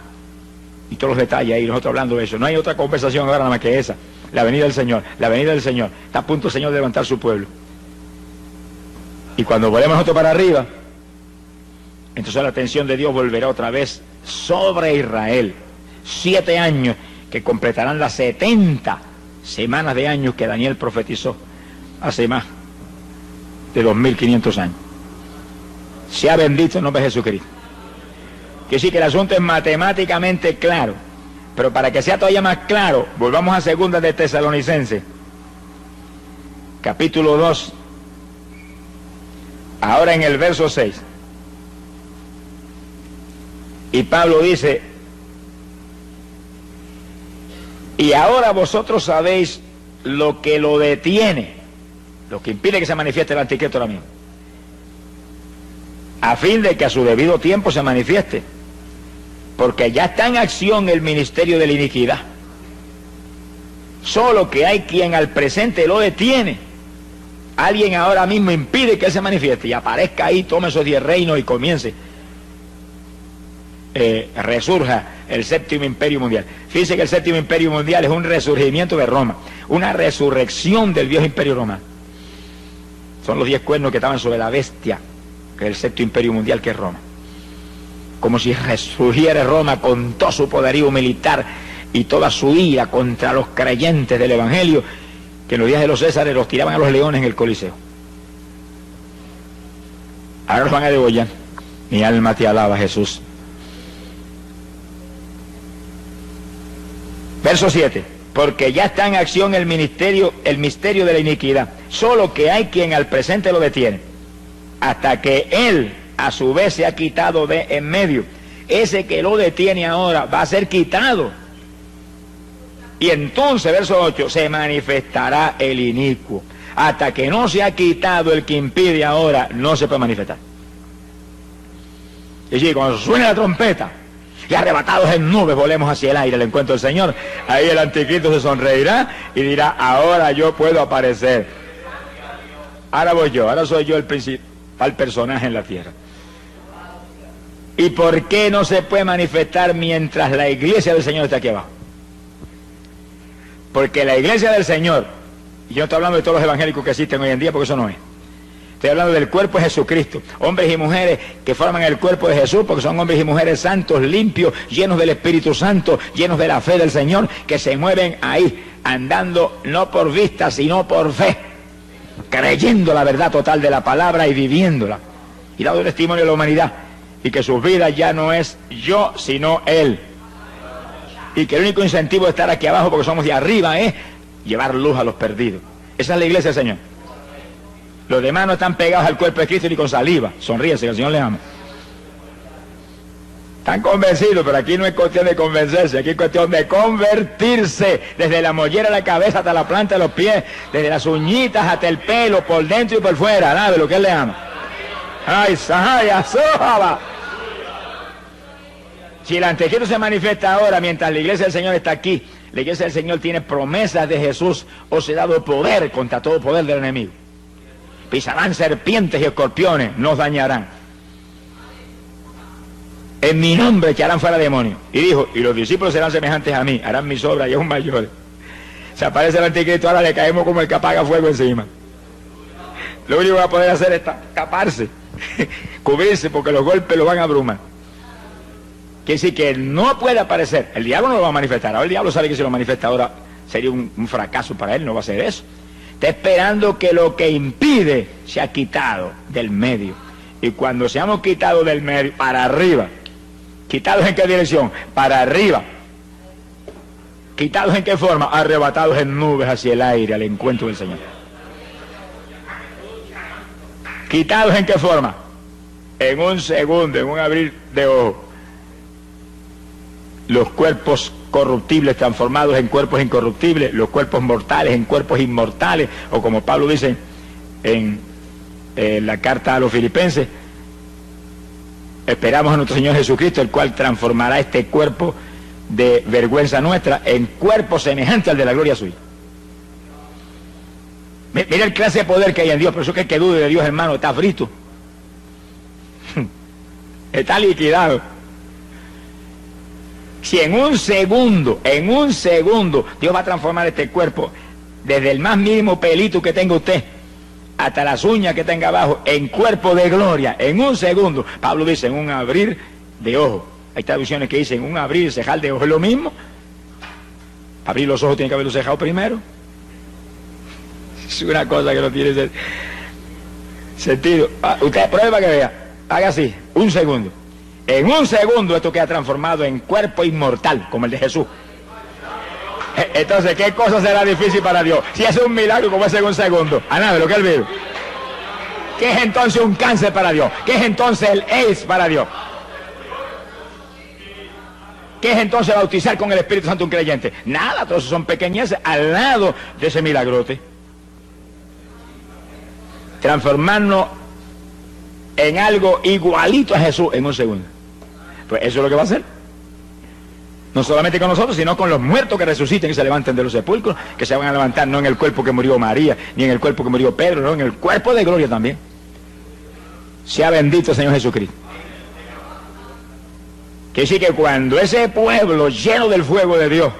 Y todos los detalles ahí, nosotros hablando de eso. No hay otra conversación ahora nada más que esa. La venida del Señor, la venida del Señor. Está a punto el Señor de levantar su pueblo. Y cuando volvemos nosotros para arriba, entonces la atención de Dios volverá otra vez sobre Israel. 7 años que completarán las 70 semanas de años que Daniel profetizó hace más de 2500 años. Sea bendito el nombre de Jesucristo. Que sí, que el asunto es matemáticamente claro, pero para que sea todavía más claro, volvamos a 2 de Tesalonicenses, capítulo 2, ahora en el verso 6. Y Pablo dice: y ahora vosotros sabéis lo que lo detiene, lo que impide que se manifieste el anticristo ahora mismo, a fin de que a su debido tiempo se manifieste, porque ya está en acción el ministerio de la iniquidad, solo que hay quien al presente lo detiene, Alguien ahora mismo impide que Él se manifieste y aparezca ahí, tome esos 10 reinos y comience. Resurja el séptimo imperio mundial. Fíjense que el séptimo imperio mundial es un resurgimiento de Roma, una resurrección del viejo imperio romano. Son los 10 cuernos que estaban sobre la bestia, que es el séptimo imperio mundial, que es Roma. Como si resurgiera Roma con todo su poderío militar y toda su ira contra los creyentes del Evangelio, que en los días de los Césares los tiraban a los leones en el Coliseo. Ahora los van a degollar. Mi alma te alaba, Jesús. Verso 7. Porque ya está en acción el misterio de la iniquidad, solo que hay quien al presente lo detiene, hasta que Él a su vez se ha quitado de en medio. Ese que lo detiene ahora va a ser quitado. Y entonces, verso 8, se manifestará el inicuo. Hasta que no se ha quitado el que impide ahora, no se puede manifestar. Y sí, cuando suene la trompeta y arrebatados en nubes volemos hacia el aire al encuentro del Señor, ahí el anticristo se sonreirá y dirá: ahora yo puedo aparecer. Ahora voy yo, ahora soy yo el principal personaje en la tierra. ¿Y por qué no se puede manifestar mientras la iglesia del Señor está aquí abajo? Porque la iglesia del Señor, y yo no estoy hablando de todos los evangélicos que existen hoy en día, porque eso no es. Estoy hablando del cuerpo de Jesucristo, hombres y mujeres que forman el cuerpo de Jesús, porque son hombres y mujeres santos, limpios, llenos del Espíritu Santo, llenos de la fe del Señor, que se mueven ahí, andando no por vista, sino por fe, creyendo la verdad total de la palabra y viviéndola, y dando testimonio a la humanidad, y que sus vidas ya no es yo, sino Él. Y que el único incentivo de estar aquí abajo, porque somos de arriba, es llevar luz a los perdidos. Esa es la iglesia del Señor. Los demás no están pegados al cuerpo de Cristo ni con saliva. Sonríense, que el Señor les ama. Están convencidos, pero aquí no es cuestión de convencerse, aquí es cuestión de convertirse, desde la mollera de la cabeza hasta la planta de los pies, desde las uñitas hasta el pelo, por dentro y por fuera. Nada, lo que Él le ama. ¡Ay, Sahaya, Sohaba! Si el anticristo se manifiesta ahora, mientras la iglesia del Señor está aquí, la iglesia del Señor tiene promesas de Jesús, os he dado poder contra todo poder del enemigo. Pisarán serpientes y escorpiones, nos dañarán. En mi nombre echarán fuera demonios. Y dijo: y los discípulos serán semejantes a mí, harán mis obras y aún mayores. Se aparece el anticristo, ahora le caemos como el que apaga fuego encima. Lo único que va a poder hacer es taparse, cubrirse, porque los golpes lo van a abrumar. Quiere decir que no puede aparecer. El diablo no lo va a manifestar. Ahora el diablo sabe que si lo manifiesta ahora sería un fracaso para él, no va a hacer eso. Está esperando que lo que impide se ha quitado del medio. Y cuando seamos quitados del medio, para arriba. ¿Quitados en qué dirección? Para arriba. ¿Quitados en qué forma? Arrebatados en nubes hacia el aire, al encuentro del Señor. ¿Quitados en qué forma? En un segundo, en un abrir de ojos. Los cuerpos corruptibles transformados en cuerpos incorruptibles, los cuerpos mortales en cuerpos inmortales, o como Pablo dice en la carta a los Filipenses, esperamos a nuestro Señor Jesucristo, el cual transformará este cuerpo de vergüenza nuestra en cuerpo semejante al de la gloria suya. Mira el clase de poder que hay en Dios, por eso que el que dude de Dios, hermano, está frito. Está liquidado. Si en un segundo, Dios va a transformar este cuerpo, desde el más mínimo pelito que tenga usted, hasta las uñas que tenga abajo, en cuerpo de gloria, en un segundo. Pablo dice, en un abrir de ojos. Hay traducciones que dicen, un abrir y cejar de ojos, ¿es lo mismo? Abrir los ojos tiene que haberlo cejado primero. Es una cosa que no tiene sentido. Usted prueba que vea, haga así, un segundo. En un segundo esto queda transformado en cuerpo inmortal, como el de Jesús. Entonces, ¿qué cosa será difícil para Dios? Si es un milagro como ese en un segundo, a nada de lo que Él vive. ¿Qué es entonces un cáncer para Dios? ¿Qué es entonces el AIDS para Dios? ¿Qué es entonces bautizar con el Espíritu Santo un creyente? Nada, todos son pequeñeces al lado de ese milagrote. Transformarnos en algo igualito a Jesús en un segundo. Pues eso es lo que va a hacer. No solamente con nosotros, sino con los muertos que resuciten y se levanten de los sepulcros, que se van a levantar no en el cuerpo que murió María, ni en el cuerpo que murió Pedro, no, en el cuerpo de gloria también. Sea bendito el Señor Jesucristo. Que sí que cuando ese pueblo lleno del fuego de Dios,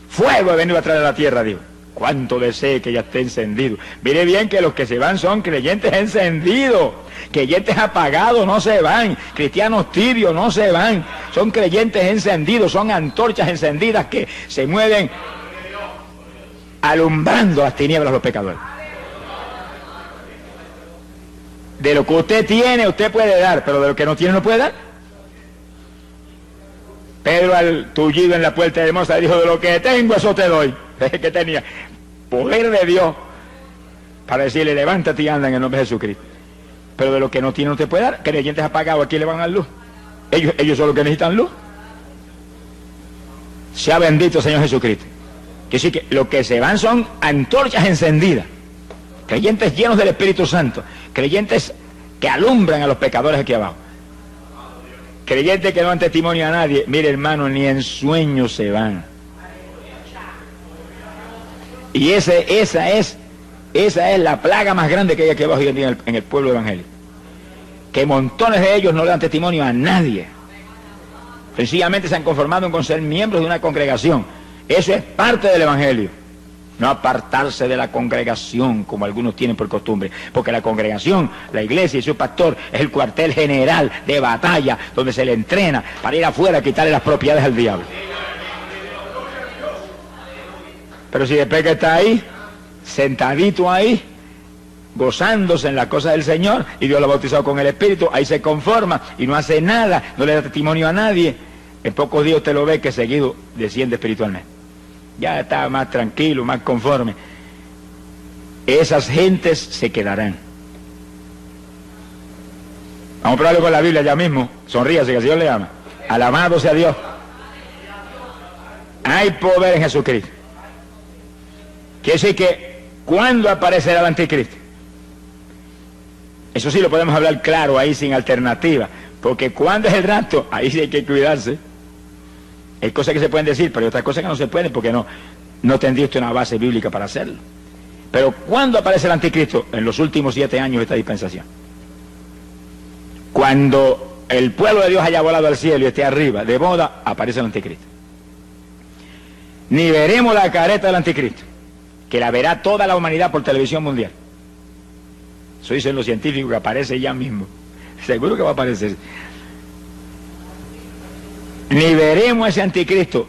fuego ha venido a traer a la tierra, Dios, cuánto desee que ya esté encendido. Mire bien que los que se van son creyentes encendidos, creyentes apagados no se van, cristianos tibios no se van, son creyentes encendidos, son antorchas encendidas que se mueven alumbrando las tinieblas a los pecadores. De lo que usted tiene, usted puede dar, pero de lo que no tiene, no puede dar. Pedro, al tullido en la puerta de hermosa, dijo: de lo que tengo, eso te doy. ¿Qué tenía? Poder de Dios para decirle: levántate y anda en el nombre de Jesucristo. Pero de lo que no tiene, no te puede dar. Creyentes apagados, ¿a quién le van a dar luz? Ellos son los que necesitan luz. Sea bendito el Señor Jesucristo. Que sí, que lo que se van son antorchas encendidas, creyentes llenos del Espíritu Santo, creyentes que alumbran a los pecadores aquí abajo, creyentes que no dan testimonio a nadie. Mire, hermano, ni en sueños se van. Y esa es la plaga más grande que hay aquí abajo hoy en día en el pueblo evangélico, que montones de ellos no le dan testimonio a nadie, sencillamente se han conformado con ser miembros de una congregación. Eso es parte del evangelio, no apartarse de la congregación como algunos tienen por costumbre, porque la congregación, la iglesia y su pastor es el cuartel general de batalla donde se le entrena para ir afuera a quitarle las propiedades al diablo. Pero si después que está ahí, sentadito ahí, gozándose en las cosas del Señor, y Dios lo ha bautizado con el Espíritu, ahí se conforma y no hace nada, no le da testimonio a nadie, en pocos días usted lo ve que seguido desciende espiritualmente. Ya está más tranquilo, más conforme. Esas gentes se quedarán. Vamos a probarlo con la Biblia ya mismo. Sonríase, que el Señor le ama. Alabado sea Dios. Hay poder en Jesucristo. Quiere decir que, ¿cuándo aparecerá el anticristo? Eso sí lo podemos hablar claro, ahí sin alternativa. Porque ¿cuándo es el rapto? Ahí sí hay que cuidarse. Hay cosas que se pueden decir, pero hay otras cosas que no se pueden porque no tendría usted una base bíblica para hacerlo. Pero ¿cuándo aparece el anticristo? En los últimos 7 años de esta dispensación. Cuando el pueblo de Dios haya volado al cielo y esté arriba, de boda, aparece el anticristo. Ni veremos la careta del anticristo, que la verá toda la humanidad por televisión mundial. Eso dicen los científicos, que aparece ya mismo. Seguro que va a aparecer. Ni veremos ese anticristo,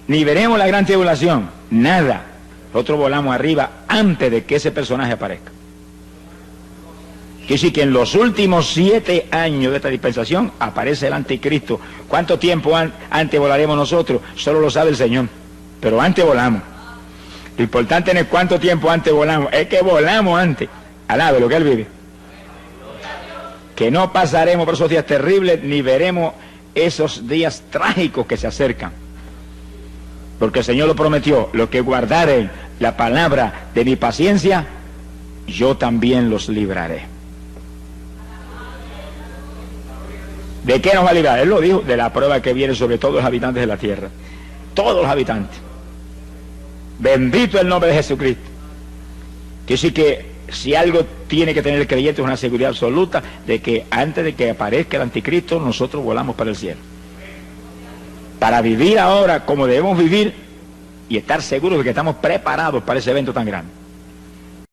ni veremos la gran tribulación, nada. Nosotros volamos arriba antes de que ese personaje aparezca. Quiere decir que en los últimos 7 años de esta dispensación aparece el anticristo. ¿Cuánto tiempo antes volaremos nosotros? Solo lo sabe el Señor, pero antes volamos. Lo importante no es cuánto tiempo antes volamos, es que volamos antes. Alabe lo que Él vive. Que no pasaremos por esos días terribles, ni veremos esos días trágicos que se acercan, porque el Señor lo prometió: los que guardaren la palabra de mi paciencia, yo también los libraré. ¿De qué nos va a librar? Él lo dijo: de la prueba que viene sobre todos los habitantes de la tierra, todos los habitantes. Bendito el nombre de Jesucristo. Que sí, que si algo tiene que tener el creyente es una seguridad absoluta de que antes de que aparezca el anticristo nosotros volamos para el cielo, para vivir ahora como debemos vivir y estar seguros de que estamos preparados para ese evento tan grande.